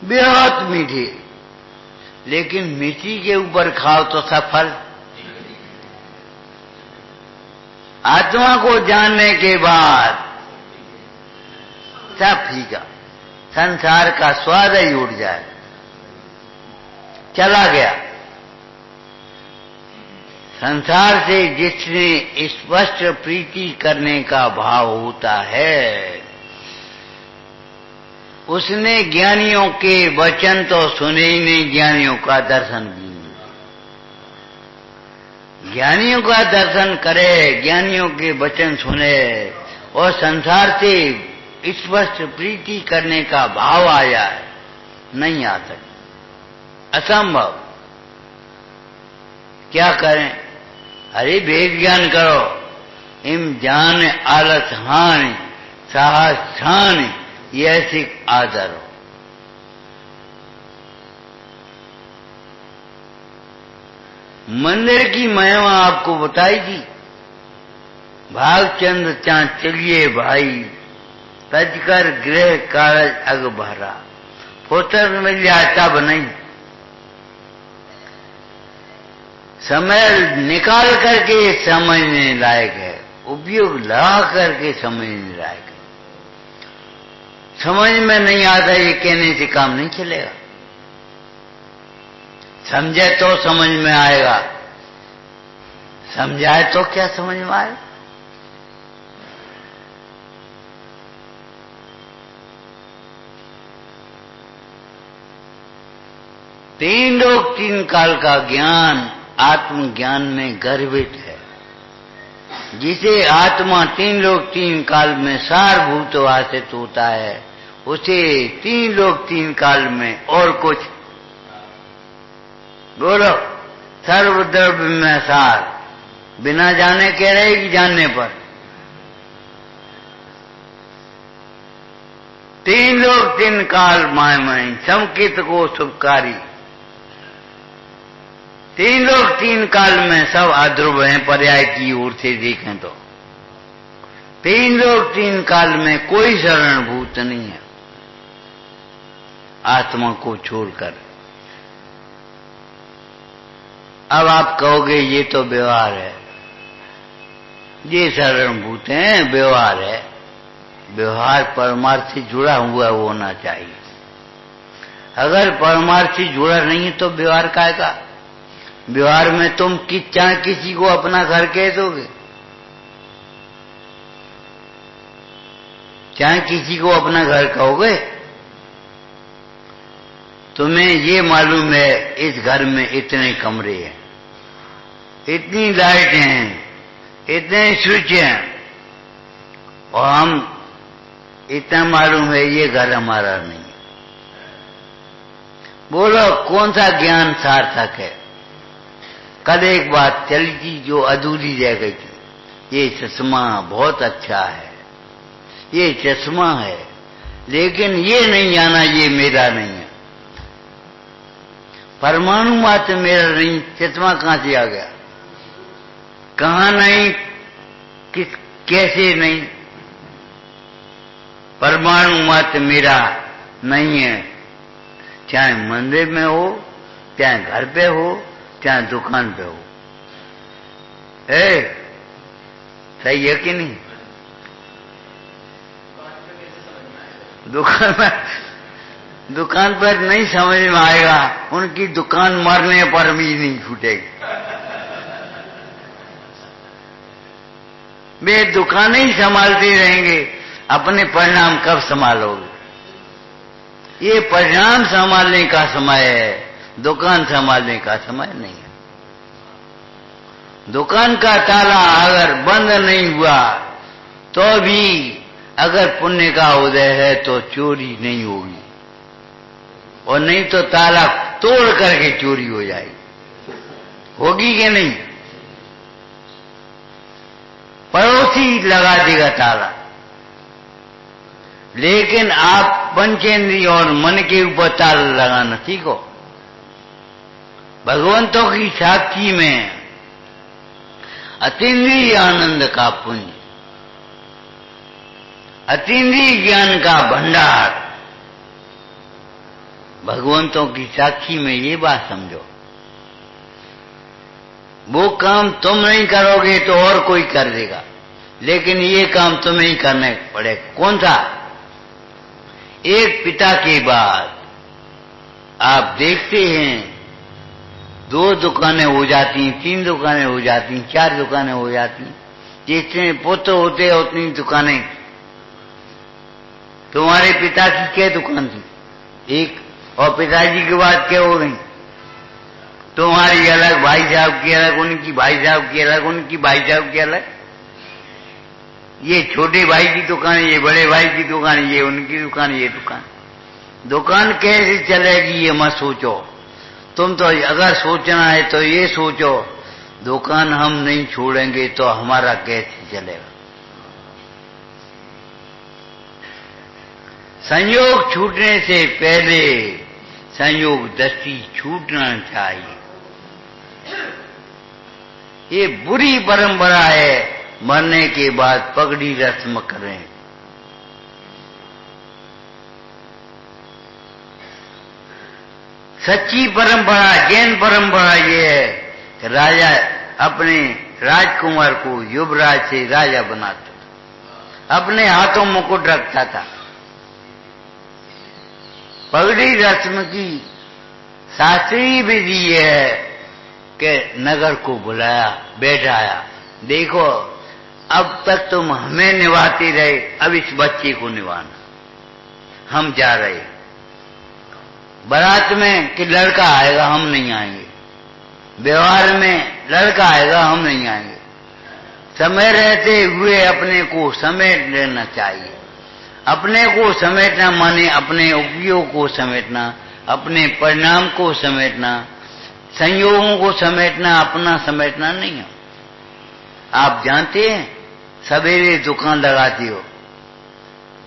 बेहद मीठे, लेकिन मिट्टी के ऊपर खाओ तो सब फल। आत्मा को जानने के बाद सब फीका, संसार का स्वाद ही उड़ जाए, चला गया। संसार से जिसने स्पष्ट प्रीति करने का भाव होता है, उसने ज्ञानियों के वचन तो सुने ही नहीं, ज्ञानियों का दर्शन भी नहीं। ज्ञानियों का दर्शन करे, ज्ञानियों के वचन सुने, और संसार से स्पष्ट प्रीति करने का भाव आ जाए, नहीं आ सकता, असंभव। क्या करें? अरे वेद ज्ञान करो, इम ज्ञान आलस हानि साहस हानि, ये ऐसे आदर हो। मंदिर की महिमा आपको बताई थी। भागचंद्र चां चलिए भाई, तजकर गृह कारज अग भरा, पुत्र मिल जाए तब नहीं। समय निकाल करके समझने लायक है, उपयोग लगा करके समझने लायक है। समझ में नहीं आता, ये कहने से काम नहीं चलेगा। समझे तो समझ में आएगा, समझाए तो क्या समझ में आएगा? तीन लोक तीन काल का ज्ञान आत्मज्ञान में गर्भित है। जिसे आत्मा तीन लोक तीन काल में सारभूत वासित होता है, उसे तीन लोक तीन काल में और कुछ बोलो, सर्वद्रव्य में सार, बिना जाने कह रहे कि जानने पर। तीन लोक तीन काल माय संकित को शुभकारी। तीन लोग तीन काल में सब अध्रुव हैं, पर्याय की ओर से देखें तो। तीन लोग तीन काल में कोई शरणभूत नहीं है आत्मा को छोड़कर। अब आप कहोगे ये तो व्यवहार है, ये शरणभूत है, व्यवहार है। व्यवहार परमार्थ से जुड़ा हुआ होना चाहिए। अगर परमार्थ से जुड़ा नहीं है तो व्यवहार कायगा? व्यवहार में तुम चाहे किसी को अपना घर कह दोगे, चाहे किसी को अपना घर कहोगे, तुम्हें ये मालूम है इस घर में इतने कमरे हैं, इतनी लाइटें हैं, इतने स्विच हैं, और हम इतना मालूम है ये घर हमारा नहीं। बोलो कौन सा ज्ञान सार्थक है? कल एक बात चली थी जो अधूरी रह गई थी। ये चश्मा बहुत अच्छा है, ये चश्मा है, लेकिन ये नहीं जाना ये मेरा नहीं है। परमाणु मात्र मेरा नहीं, चश्मा कहां से आ गया? कहाँ नहीं, किस कैसे नहीं। परमाणु मत मेरा नहीं है, चाहे मंदिर में हो, चाहे घर पे हो, चाहे दुकान पे हो। सही है कि नहीं? दुकान पर नहीं समझ में आएगा, उनकी दुकान मरने पर भी नहीं छूटेगी। वे दुकान ही संभालते रहेंगे, अपने परिणाम कब संभालोगे? ये परिणाम संभालने का समय है, दुकान संभालने का समय नहीं है। दुकान का ताला अगर बंद नहीं हुआ तो भी अगर पुण्य का उदय है तो चोरी नहीं होगी, और नहीं तो ताला तोड़ करके चोरी हो जाएगी। होगी कि नहीं? पड़ोसी लगा देगा ताला, लेकिन आप पंचेंद्रिय और मन के ऊपर ताला लगाना सीखो। भगवंतों की साक्षी में अतीन्द्रिय आनंद का पुंज, अतीन्द्रिय ज्ञान का भंडार, भगवंतों की साक्षी में ये बात समझो। वो काम तुम नहीं करोगे तो और कोई कर देगा, लेकिन ये काम तुम्हें ही करने पड़ेगा। कौन सा? एक पिता के बाद आप देखते हैं 2 दुकानें हो जाती, 3 दुकानें हो जाती, 4 दुकानें हो जाती। जितने पुत्र होते हैं उतनी दुकानें। तुम्हारे पिता की क्या दुकान थी? एक। और पिताजी के बाद क्या हो गई? तुम्हारी अलग, भाई साहब की अलग, उनकी भाई साहब की अलग, उनकी भाई साहब की अलग। ये छोटे भाई की दुकान, ये बड़े भाई की दुकान, ये उनकी दुकान, ये दुकान। दुकान कैसे चलेगी ये मत सोचो। तुम तो अगर सोचना है तो ये सोचो, दुकान हम नहीं छोड़ेंगे तो हमारा कैसे चलेगा। संयोग छूटने से पहले संयोग दृष्टि छूटना चाहिए। ये बुरी परंपरा है, मरने के बाद पगड़ी रस्म करें। सच्ची परंपरा, जैन परंपरा ये है कि राजा अपने राजकुमार को युवराज से राजा बनाता था, अपने हाथों मुकुट रखता था। पगड़ी रस्म की शास्त्रीय विधि है कि नगर को बुलाया, बैठाया, देखो अब तक तुम हमें निभाते रहे, अब इस बच्चे को निभाना, हम जा रहे। बारात में कि लड़का आएगा, हम नहीं आएंगे। व्यवहार में लड़का आएगा, हम नहीं आएंगे। समय रहते हुए अपने को समेट लेना चाहिए। अपने को समेटना माने अपने उपयोग को समेटना, अपने परिणाम को समेटना, संयोगों को समेटना, अपना समेटना नहीं है। आप जानते हैं, सवेरे दुकान लगाती हो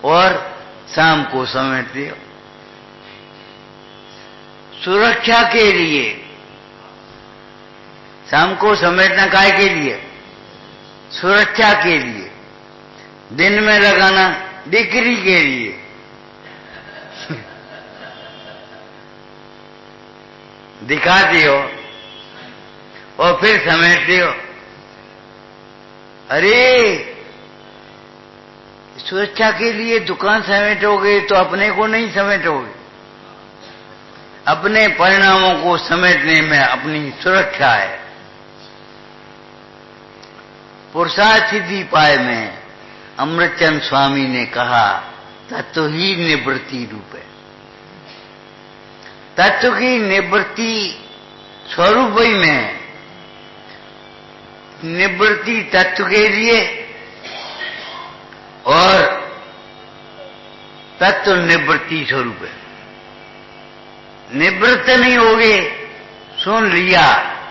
और शाम को समेटती हो, सुरक्षा के लिए। शाम को समेटना काहे के लिए? सुरक्षा के लिए। दिन में लगाना बिक्री के लिए। दिखाती हो और फिर समेटती हो। अरे सुरक्षा के लिए दुकान समेटोगे तो अपने को नहीं समेटोगे। अपने परिणामों को समेटने में अपनी सुरक्षा है। पुरुषार्थ सिद्धि पाए में अमृतचंद स्वामी ने कहा, तत्व ही निवृत्ति रूप है। तत्व की निवृत्ति स्वरूप ही में, निवृत्ति तत्व के लिए और तत्व निवृत्ति स्वरूप है। निवृत्त नहीं होगे, सुन लिया,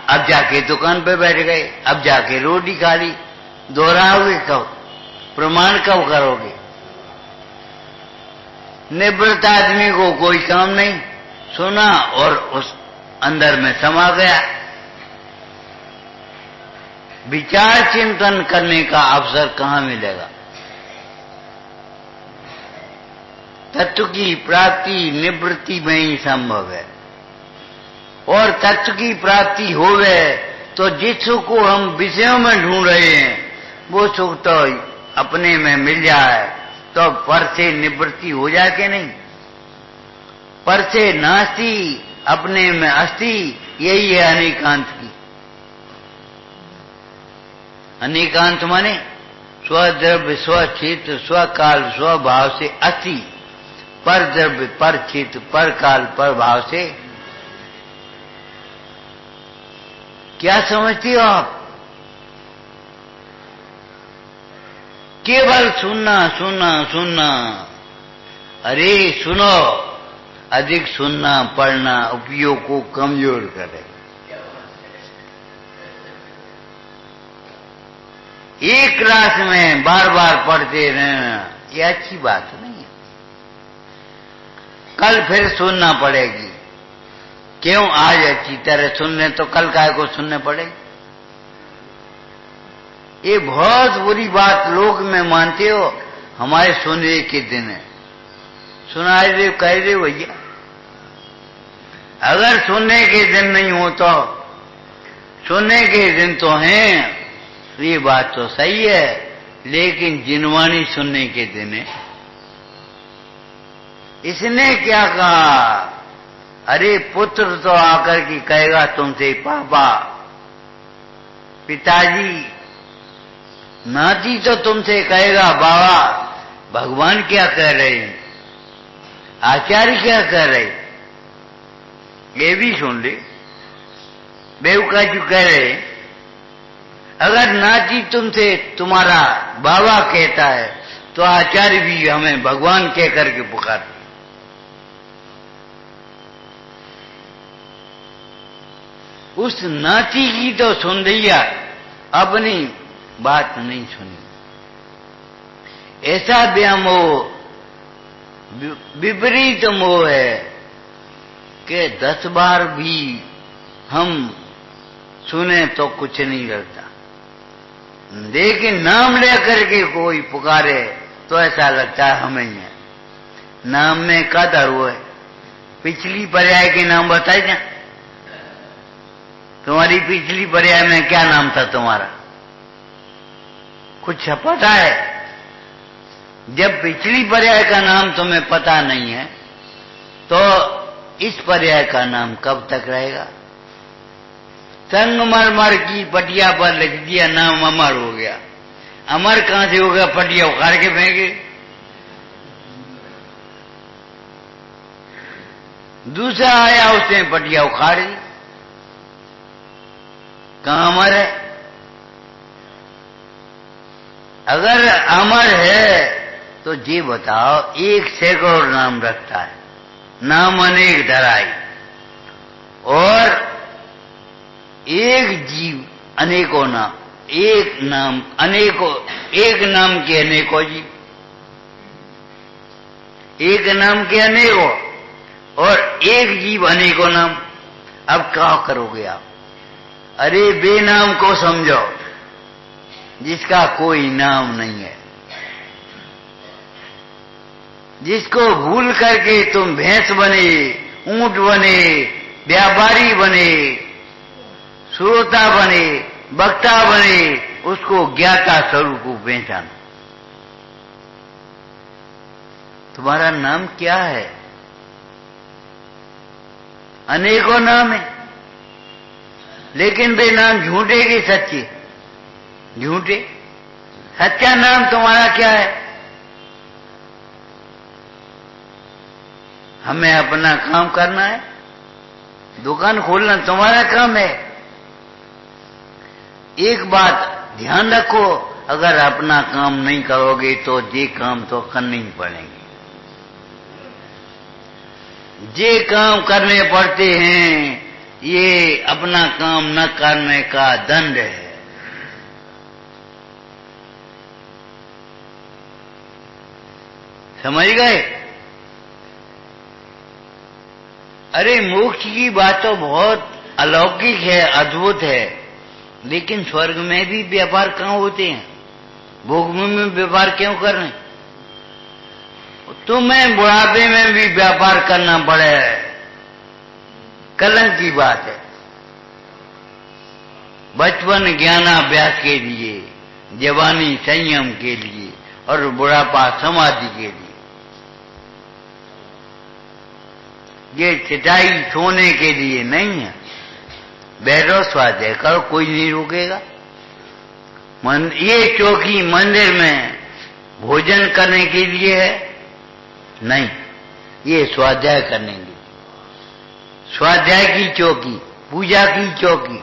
अब जाके दुकान पे बैठ गए, अब जाके रोटी खा ली, दोहराओगे कब? प्रमाण कब करोगे? निवृत्त आदमी को कोई काम नहीं, सुना और उस अंदर में समा गया। विचार चिंतन करने का अवसर कहाँ मिलेगा? तत्व की प्राप्ति निवृत्ति में ही संभव है। और तत्व की प्राप्ति होवे तो जिस सुख को हम विषयों में ढूंढ रहे हैं वो सुख तो अपने में मिल जाए तो पर से निवृत्ति हो जाए कि नहीं? पर से नास्ति अपने में अस्ति, यही है अनेकांत की। अनेकांत माने स्वद्रव्य स्वचित स्वकाल स्वभाव से अस्ति, पर द्रव्य पर चित पर काल पर भाव से। क्या समझती हो आप? केवल सुनना सुनना सुनना। अरे सुनो, अधिक सुनना पढ़ना उपयोग को कमजोर करे। एक क्लास में बार बार पढ़ते रहना ये अच्छी बात नहीं है। कल फिर सुनना पड़ेगी। क्यों? आज अच्छी तरह सुन लें तो कल काय को सुनने पड़ेगी? ये बहुत बुरी बात लोग में मानते हो। हमारे सुनने के दिन है, सुना दे कह दे भैया। अगर सुनने के दिन नहीं हो तो सुनने के दिन तो हैं, ये बात तो सही है, लेकिन जिनवानी सुनने के दिन है। इसने क्या कहा? अरे पुत्र तो आकर के कहेगा तुमसे पापा पिताजी, नाती तो तुमसे कहेगा बाबा। भगवान क्या कह रहे हैं, आचार्य क्या कह रहे, ये भी सुन ले। बेवका जो कह रहे, अगर नाती तुमसे तुम्हारा बाबा कहता है तो आचार्य भी हमें भगवान कह करके पुकारते। उस नाती की तो सुन लिया, अपनी बात नहीं सुनी। ऐसा व्यामोह विपरीत मोह है कि 10 बार भी हम सुने तो कुछ नहीं लगता, लेकिन नाम लेकर के कोई पुकारे तो ऐसा लगता है हमें ही है। नाम में कदर वो है। पिछली पर्याय के नाम बताए क्या? तुम्हारी पिछली पर्याय में क्या नाम था तुम्हारा? कुछ पता है? जब पिछली पर्याय का नाम तुम्हें पता नहीं है तो इस पर्याय का नाम कब तक रहेगा? संगमरमर की पटिया पर लिख दिया, नाम अमर हो गया। अमर कहां से हो गया? पटिया उखाड़ के फेंके। दूसरा आया, उसने पटिया उखाड़ दी। कहां अमर है? अगर अमर है तो जी बताओ, 1 सैकड़ों नाम रखता है, नाम अनेक धराई, और एक जीव अनेकों नाम, एक नाम अनेकों, एक नाम के अनेकों जीव, एक नाम के अनेकों, और एक जीव अनेकों नाम। अब क्या करोगे आप? अरे बेनाम को समझो, जिसका कोई नाम नहीं है, जिसको भूल करके तुम भैंस बने, ऊंट बने, व्यापारी बने, श्रोता बने, वक्ता बने, उसको ज्ञाता स्वरूप को पहचानो। तुम्हारा नाम क्या है? अनेकों नाम है, लेकिन वे नाम झूठे के सच्चे? झूठे। सच्चा नाम तुम्हारा क्या है? हमें अपना काम करना है, दुकान खोलना तुम्हारा काम है। एक बात ध्यान रखो, अगर अपना काम नहीं करोगे तो ये काम तो करने ही पड़ेंगे। जे काम करने पड़ते हैं, ये अपना काम न करने का दंड है। समझ गए? अरे मोक्ष की बात तो बहुत अलौकिक है, अद्भुत है, लेकिन स्वर्ग में भी व्यापार कहाँ होते हैं? भोग में व्यापार क्यों कर रहे हैं? तुम्हें बुढ़ापे में भी व्यापार करना पड़े, कलंक की बात है। बचपन ज्ञानाभ्यास के लिए, जवानी संयम के लिए और बुढ़ापा समाधि के लिए। ये चटाई सोने के लिए नहीं है। बैठो स्वाध्याय करो, कोई नहीं रोकेगा। ये चौकी मंदिर में भोजन करने के लिए है नहीं, ये स्वाध्याय करने के लिए। स्वाध्याय की चौकी, पूजा की चौकी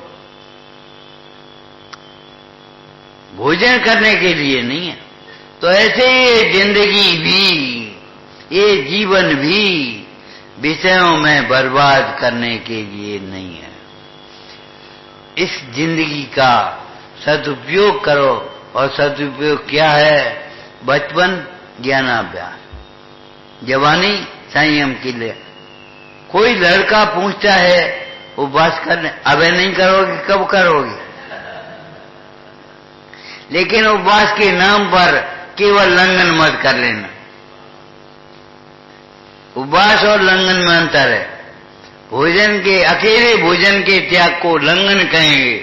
भोजन करने के लिए नहीं है। तो ऐसे ये जिंदगी भी, ये जीवन भी विषयों में बर्बाद करने के लिए नहीं है। इस जिंदगी का सदुपयोग करो, और सदुपयोग क्या है? बचपन ज्ञानाभ्यास, जवानी संयम के लिए। कोई लड़का पूछता है उपवास करने, अबे नहीं करोगे, कब करोगे? लेकिन उपवास के नाम पर केवल लंघन मत कर लेना। उपवास और लंघन में अंतर है। भोजन के, अकेले भोजन के त्याग को लंघन कहेंगे।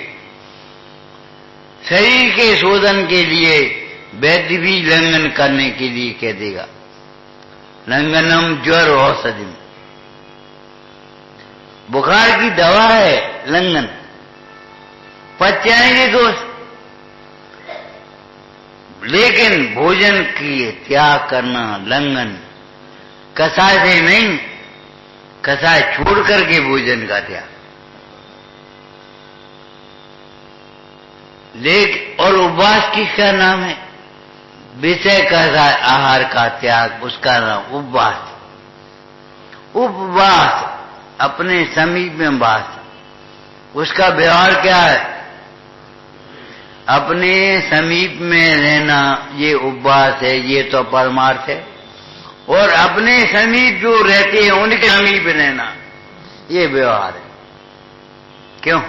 शरीर के शोधन के लिए वैद्य भी लंघन करने के लिए कह देगा। लंघनम ज्वर औषधि, बुखार की दवा है लंघन, पच जाएंगे दोस्त। लेकिन भोजन की त्याग करना लंघन, कसाय से नहीं, कसाय छोड़ करके भोजन का त्याग। और उपवास किसका नाम है? विषय का आहार का त्याग, उसका नाम उपवास। उपवास अपने समीप में वास, उसका व्यवहार क्या है? अपने समीप में रहना, ये उपवास है, ये तो परमार्थ है। और अपने समीप जो रहते हैं उनके समीप रहना, ये व्यवहार है। क्यों?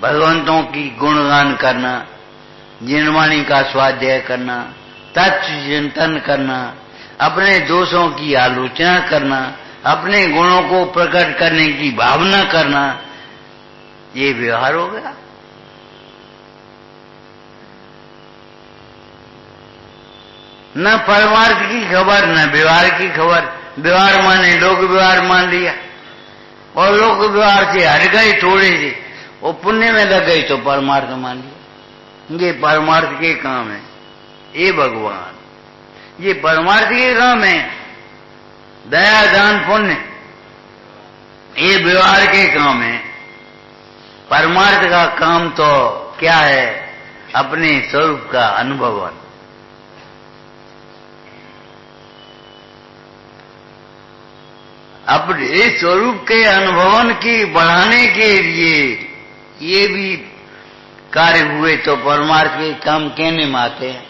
भगवंतों की गुणगान करना, जिनवाणी का स्वाध्याय करना, तत्व चिंतन करना, अपने दोषों की आलोचना करना, अपने गुणों को प्रकट करने की भावना करना, ये व्यवहार हो गया। न परमार्थ की खबर, न व्यवहार की खबर। व्यवहार माने लोक व्यवहार मान लिया, और लोक व्यवहार से हट गए थोड़े से, वो पुण्य में लग गई तो परमार्थ मान लिया। ये परमार्थ के काम है। ये भगवान, ये परमार्थ के काम है। दया दान पुण्य ये व्यवहार के काम है। परमार्थ का काम तो क्या है? अपने स्वरूप का अनुभवन। अपने स्वरूप के अनुभवन की बढ़ाने के लिए ये भी कार्य हुए तो परमार्थ के काम कहने में आते हैं।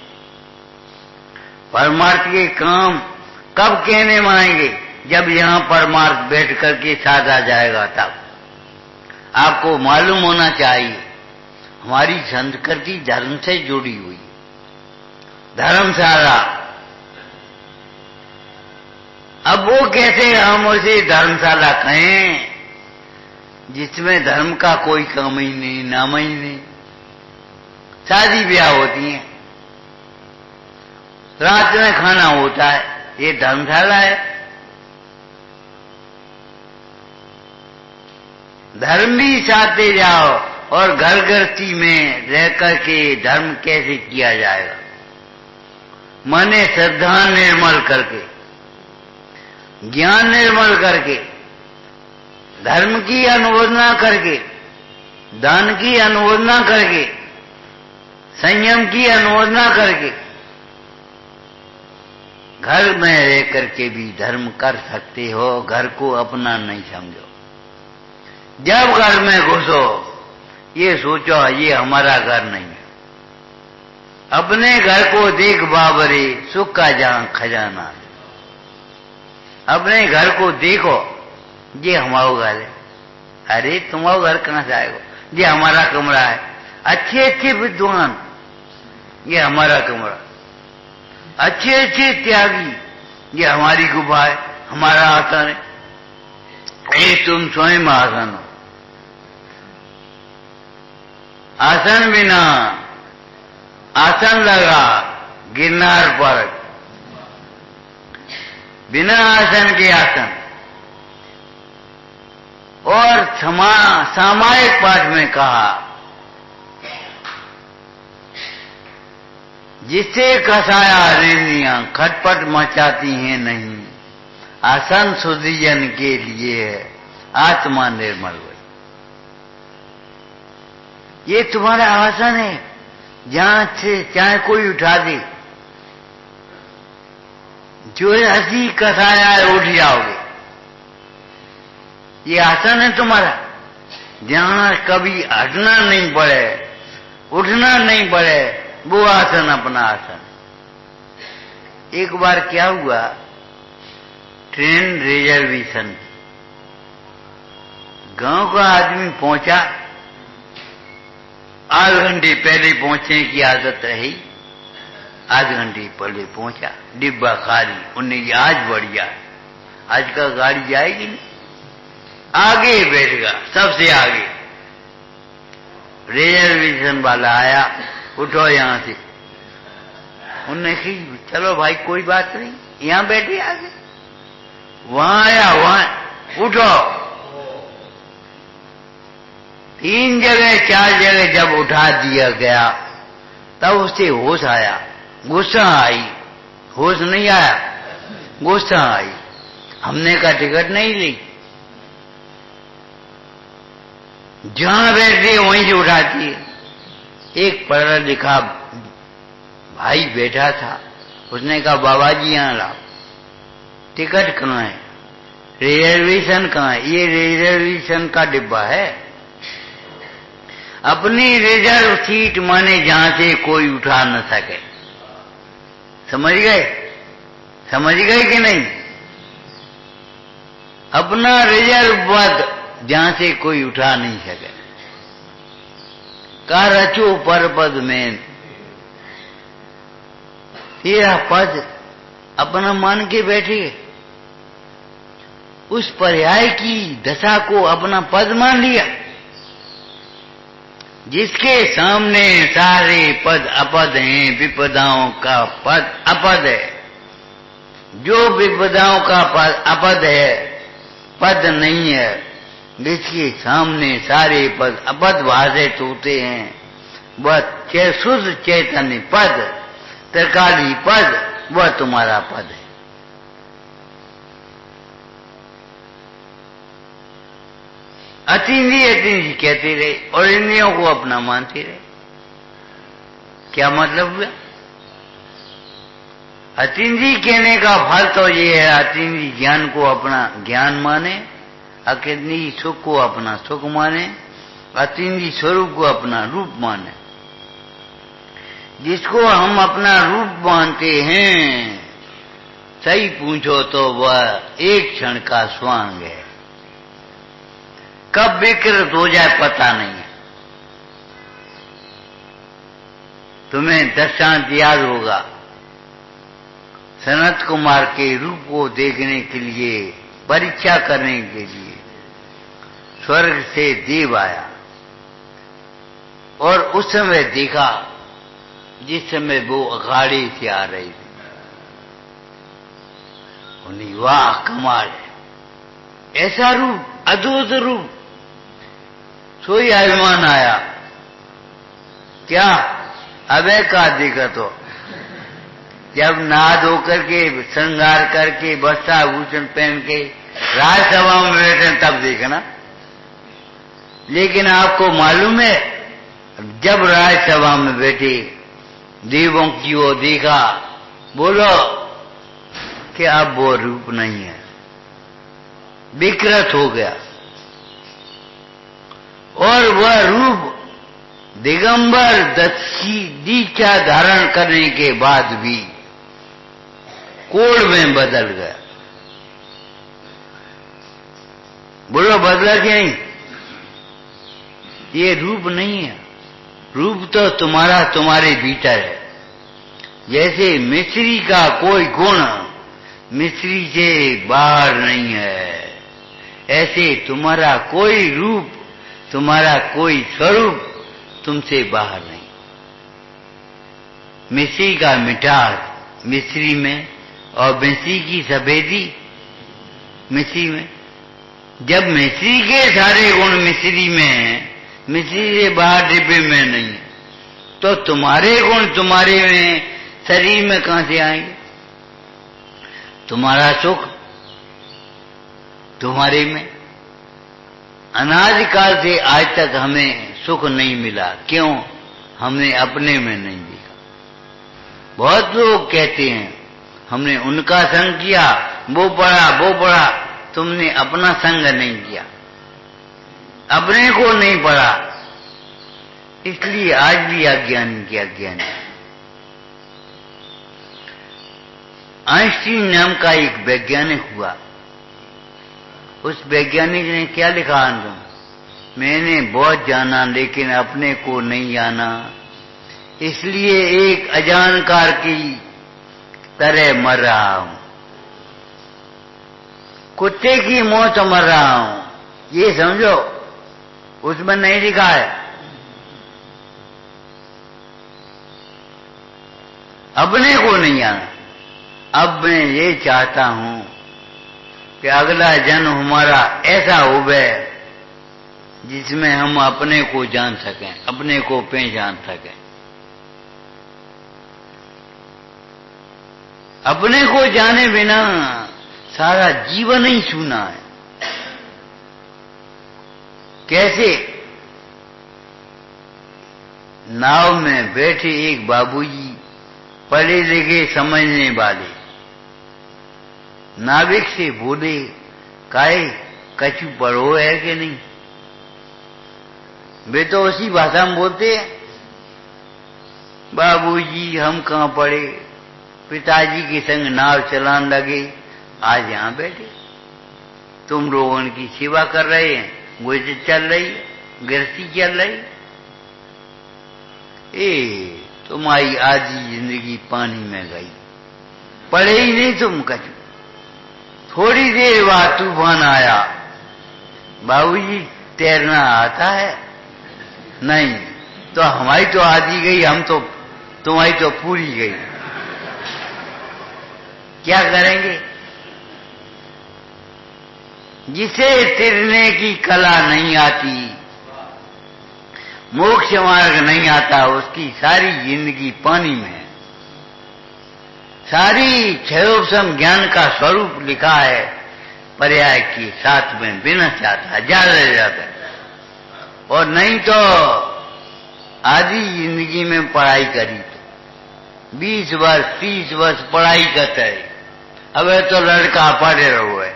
परमार्थ के काम कब कहने में आएंगे? जब यहां परमार्थ बैठ करके साथ आ जाएगा तब। आपको मालूम होना चाहिए हमारी संस्कृति धर्म से जुड़ी हुई। धर्मशाला, अब वो कैसे हम उसे धर्मशाला कहें जिसमें धर्म का कोई काम ही नहीं, नाम ही नहीं। शादी ब्याह होती है, रात में खाना होता है, ये धर्मशाला है। धर्म भी साधते जाओ, और घर गृहस्थी में रह करके धर्म कैसे किया जाएगा? माने श्रद्धा निर्मल करके, ज्ञान निर्मल करके, धर्म की अनुमोदना करके, दान की अनुमोदना करके, संयम की अनुमोदना करके, घर में रह करके भी धर्म कर सकते हो। घर को अपना नहीं समझो। जब घर में घुसो ये सोचो ये हमारा घर नहीं है। अपने घर को देख बाबरे, सुख का जहां खजाना। अपने घर को देखो, ये हमारा घर है। अरे तुम्हारा घर कहां से आएगा? ये हमारा कमरा है। अच्छे अच्छे विद्वान, ये हमारा कमरा। अच्छे अच्छे त्यागी, ये हमारी गुफा है, हमारा आसन है। ये तुम स्वयं आसन हो। आसन बिना आसन लगा गिरनार पर, बिना आसन के आसन। और सामायिक पाठ में कहा, जिससे कसाया रेनियां खटपट मचाती हैं नहीं, आसन सुधिजन के लिए है, आत्मा निर्मल हुई। ये तुम्हारा आसन है, जहां से चाहे कोई उठा दे, जो हंसी कसाया है उठ जाओगे। ये आसन है तुम्हारा, जहां कभी हटना नहीं पड़े, उठना नहीं पड़े, वो आसन अपना आसन। एक बार क्या हुआ, ट्रेन रिजर्वेशन, गांव का आदमी पहुंचा, आध घंटे पहले पहुंचने की आदत रही, आध घंटे पहले पहुंचा, डिब्बा खाली। उन्हें की आज बढ़िया, आज का गाड़ी जाएगी नहीं, आगे बैठेगा, सबसे आगे। रिजर्वेशन वाला आया, उठो यहां से। उन्होंने कही चलो भाई कोई बात नहीं, यहां बैठे आगे। वहां आया, वहां उठो। 3 जगह 4 जगह जब उठा दिया गया, तब उसे होश आया, गुस्सा आई। होश नहीं आया, गुस्सा आई। हमने का टिकट नहीं ली, जहां बैठे वहीं से उठाती है। एक पढ़ा लिखा भाई बैठा था, उसने कहा बाबा जी यहां लाओ, टिकट कहाँ है, रिजर्वेशन कहाँ है? ये रिजर्वेशन का डिब्बा है, अपनी रिजर्व सीट माने जहां से कोई उठा न सके। समझ गए? समझ गए कि नहीं? अपना रिजर्व पद जहां से कोई उठा नहीं सके। का रचो पर पद में, तेरा पद अपना मान के बैठे, उस पर्याय की दशा को अपना पद मान लिया, जिसके सामने सारे पद अपद हैं। विपदाओं का पद अपद है, जो विपदाओं का पद अपद है, पद नहीं है, जिसके सामने सारे पद अपद भाषित होते हैं, वह शुद्ध चैतन्य पद, त्रिकाली पद, वह तुम्हारा पद है। अतीन्द्रिय अतीन्द्रिय कहते रहे और इंद्रियों को अपना मानते रहे। क्या मतलब हुआ? अतीन्द्रिय कहने का फल तो ये है, अतीन्द्रिय ज्ञान को अपना ज्ञान माने, अतीन्द्रिय सुख को अपना सुख माने, अतीन्द्रिय स्वरूप को अपना रूप माने। जिसको हम अपना रूप मानते हैं, सही पूछो तो वह एक क्षण का स्वांग है, कब विकृत हो जाए पता नहीं है। तुम्हें दृष्टांत याद होगा, सनत कुमार के रूप को देखने के लिए, परीक्षा करने के लिए स्वर्ग से देव आया, और उस समय देखा जिस समय वो अखाड़े से आ रही थी। उन्हें वाह कमाल है, ऐसा रूप, अद्भुत रूप। सोई अभिमान आया, क्या अबे का देखा तो जब नहा धो करके श्रृंगार करके वस्त्र भूषण पहन के राजसभा में बैठे तब देखना। लेकिन आपको मालूम है, जब राजसभा में बैठे देवों की वो देखा, बोलो कि अब वो रूप नहीं है, विकृत हो गया। और वह रूप दिगंबर दीक्षा धारण करने के बाद भी कोढ़ में बदल गया। बोलो बदला कि नहीं? ये रूप नहीं है, रूप तो तुम्हारा तुम्हारे भीतर है। जैसे मिस्री का कोई गुण मिस्री से बाहर नहीं है, ऐसे तुम्हारा कोई रूप, तुम्हारा कोई स्वरूप तुमसे बाहर नहीं। मिस्री का मिठास मिस्री में और मिस्री की सफेदी मिस्री में। जब मिस्री के सारे गुण मिस्री में हैं, मिस्री से बाहर डिब्बे में नहीं है, तो तुम्हारे गुण तुम्हारे में शरीर में कहां से आएंगे? तुम्हारा सुख तुम्हारे में। अनादिकाल से आज तक हमें सुख नहीं मिला। क्यों? हमने अपने में नहीं देखा। बहुत लोग कहते हैं हमने उनका संग किया, वो पढ़ा, तुमने अपना संग नहीं किया, अपने को नहीं पढ़ा, इसलिए आज भी अज्ञानी के अज्ञानी। आइंस्टीन नाम का एक वैज्ञानिक हुआ। उस वैज्ञानिक ने क्या लिखा अंदर? मैंने बहुत जाना लेकिन अपने को नहीं जाना, इसलिए एक अजानकार की तरह मर रहा हूं, कुत्ते की मौत मर रहा हूं। ये समझो, उसमें नहीं लिखा है अपने को नहीं जाना। अब मैं ये चाहता हूं कि अगला जन्म हमारा ऐसा होवे जिसमें हम अपने को जान सकें, अपने को पहचान सकें। अपने को जाने बिना सारा जीवन ही सूना है। कैसे? नाव में बैठे एक बाबूजी, पढ़े लिखे समझने वाले, नाविक से बोले, काहे कछु पढ़ो है कि नहीं? वे तो उसी भाषा में बोलते हैं, बाबूजी हम कहां पढ़े, पिताजी के संग नाव चलाने लगे, आज यहां बैठे, तुम लोगों की सेवा कर रहे हैं, वो चल रही, गृहस्थी चल रही। तुम्हारी आधी जिंदगी पानी में गई, पढ़े ही नहीं तुम कछु। थोड़ी देर बाद तूफान आया, बाबूजी तैरना आता है? नहीं, तो हमारी तो आधी गई, हम तो तुम्हारी तो पूरी गई। क्या करेंगे? जिसे तैरने की कला नहीं आती, मोक्ष मार्ग नहीं आता, उसकी सारी जिंदगी पानी में है। सारी क्षयोपम ज्ञान का स्वरूप लिखा है पर्याय के साथ में, बिना चाहता ज्यादा जाता है। और नहीं तो आधी जिंदगी में पढ़ाई करी तो 20 वर्ष 30 वर्ष पढ़ाई करते है। अब तो लड़का पढ़े रहो है,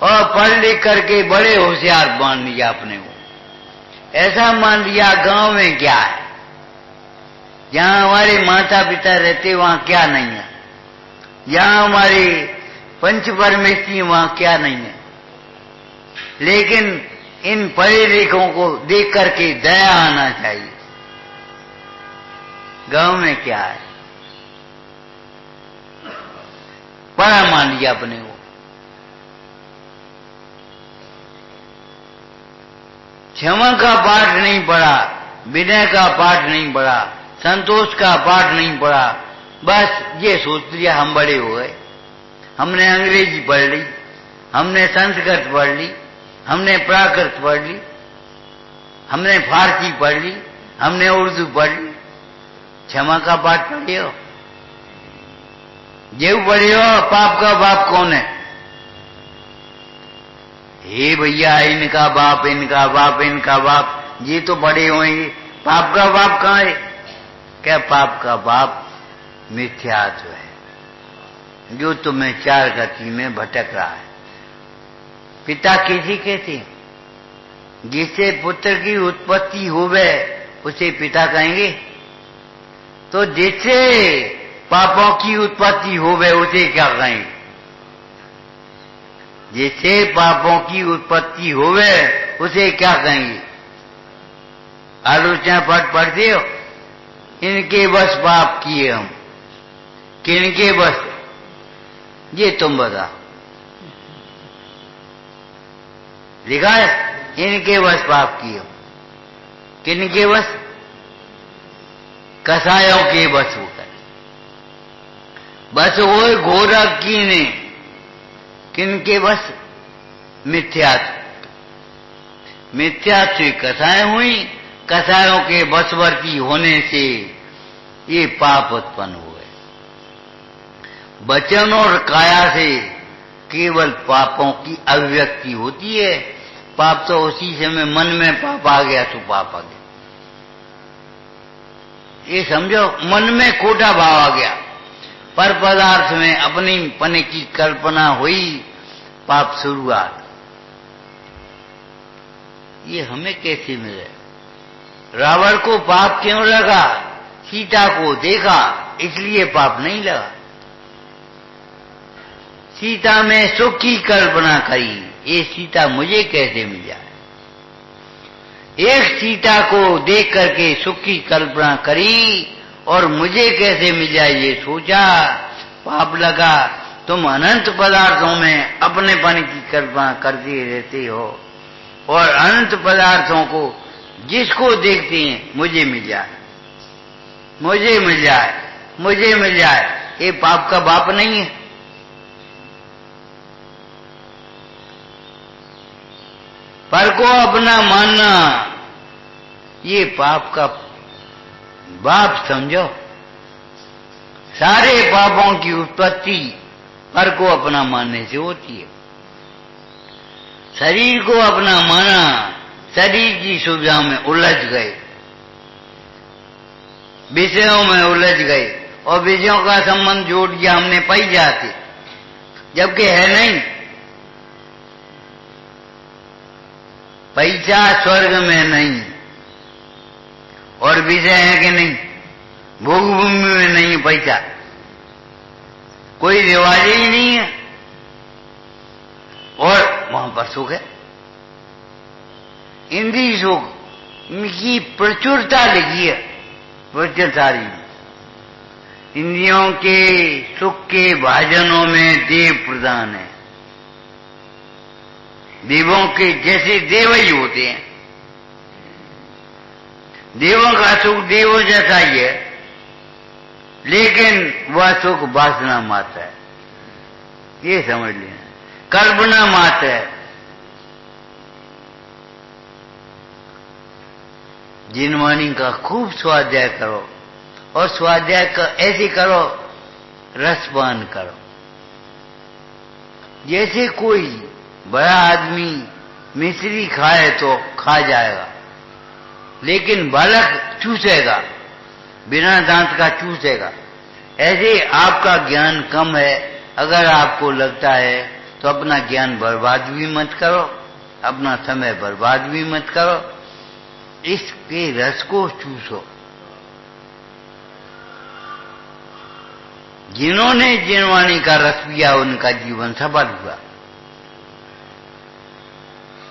और पढ़ लिख करके बड़े होशियार मान लिया अपने को। ऐसा मान लिया गांव में क्या है, जहां हमारे माता पिता रहते वहां क्या नहीं है, जहां हमारे पंच परमेश्वरी वहां क्या नहीं है। लेकिन इन पढ़े लिखों को देख करके दया आना चाहिए। गांव में क्या है, पढ़ा मान लिया अपने को। क्षमा का पाठ नहीं पढ़ा, विनय का पाठ नहीं पढ़ा, संतोष का पाठ नहीं पढ़ा, बस ये सोच लिया हम बड़े हो गए। हमने अंग्रेजी पढ़ ली, हमने संस्कृत पढ़ ली, हमने प्राकृत पढ़ ली, हमने फारसी पढ़ ली, हमने उर्दू पढ़ ली। क्षमा का पाठ पढ़े हो, जेव पढ़े हो, पाप का बाप कौन है? हे भैया, इनका बाप, इनका बाप, इनका बाप, ये तो बड़े होंगे, पाप का बाप कहां है? क्या पाप का बाप मिथ्यात्व है, जो तुम्हें चार गति में भटक रहा है। पिता किसी कहते, जिससे पुत्र की उत्पत्ति होवे उसे पिता कहेंगे, तो जिससे पापों की उत्पत्ति होवे उसे क्या कहेंगे? जिससे पापों की उत्पत्ति होवे उसे क्या कहेंगे? आलोचना पाठ पढ़ते हो, इनके बस पाप किए हम, किनके बस, ये तुम बता। लिखा है इनके बस पाप किए हम, किनके बस, कसायों के बस होकर, बस वो गोरख की ने, किनके बस, मिथ्यात्व, मिथ्यात्व से कसाय हुई, कसायों के बसवर्ती होने से ये पाप उत्पन्न हुए। वचन और काया से केवल पापों की अभिव्यक्ति होती है। पाप तो उसी समय मन में पाप आ गया तो पाप आ गया, ये समझो, मन में खोटा भाव आ गया, पर पदार्थ में अपनी पने की कल्पना हुई, पाप शुरुआत। ये हमें कैसे मिले? रावण को पाप क्यों लगा? सीता को देखा इसलिए पाप नहीं लगा। सीता में सुख की कल्पना करी, ये सीता मुझे कैसे मिल जाए? एक सीता को देख करके सुख की कल्पना करी और मुझे कैसे मिल जाए ये सोचा, पाप लगा। तुम अनंत पदार्थों में अपनेपन की कल्पना करते रहते हो और अनंत पदार्थों को जिसको देखते हैं मुझे मिल जाए, मुझे मिल जाए, मुझे मिल जाए, ये पाप का बाप नहीं है? पर को अपना मानना ये पाप का बाप समझो। सारे पापों की उत्पत्ति पर को अपना मानने से होती है। शरीर को अपना माना, शरीर की सुविधा में उलझ गए, विषयों में उलझ गए और विषयों का संबंध जोड़ दिया हमने पाई जाते, जबकि है नहीं। पैसा स्वर्ग में नहीं और विषय है कि नहीं, भोग भूमि में नहीं पैसा, कोई रिवाज ही नहीं है और वहां पर सुख है। इंद्रिय सुख की प्रचुरता लिखी है, प्रचुर सारी। इंद्रियों के सुख के भाजनों में देव प्रधान है। देवों के जैसे देव ही होते हैं, देवों का सुख देवों जैसा ही है, लेकिन वह सुख वासना मात्र है, ये समझ लेना, कल्पना मात्र है। जिनवाणी का खूब स्वाध्याय करो और स्वाध्याय ऐसे करो, रसपान करो। जैसे कोई बड़ा आदमी मिश्री खाए तो खा जाएगा, लेकिन बालक चूसेगा, बिना दांत का चूसेगा। ऐसे आपका ज्ञान कम है, अगर आपको लगता है तो अपना ज्ञान बर्बाद भी मत करो, अपना समय बर्बाद भी मत करो, इसके रस को चूसो। जिन्होंने जिनवाणी का रस पिया उनका जीवन सफल हुआ।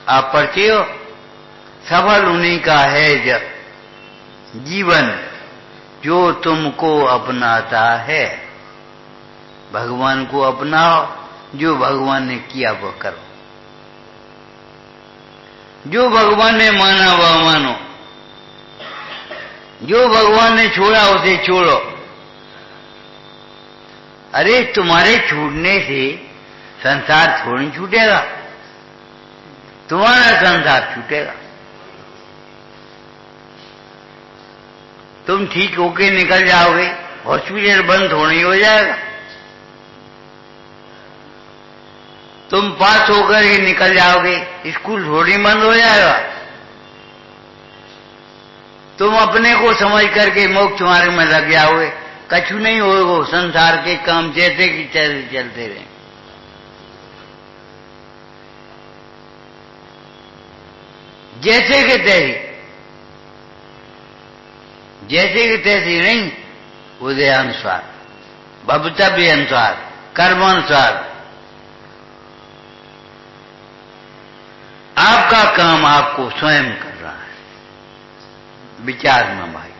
आप पढ़ते हो, सफल उन्हीं का है जीवन जो तुमको अपनाता है। भगवान को अपनाओ, जो भगवान ने किया वह करो, जो भगवान ने माना वह मानो, जो भगवान ने छोड़ा उसे छोड़ो। अरे तुम्हारे छूटने से संसार थोड़ी छूटेगा, तुम्हारा संसार छूटेगा। तुम ठीक होके निकल जाओगे, हॉस्पिटल बंद थोड़ी हो जाएगा। तुम पास होकर ही निकल जाओगे, स्कूल थोड़ी बंद हो जाएगा। तुम अपने को समझ करके मोक्ष मार्ग में लग जाओगे, कछु नहीं होगा। संसार के काम जैसे कि चलते रहे। जैसे के तैसे, जैसे के तैसे नहीं, उदयानुसार, भवितव्य अनुसार, कर्मानुसार। आपका काम आपको स्वयं कर रहा है। विचार में भाई।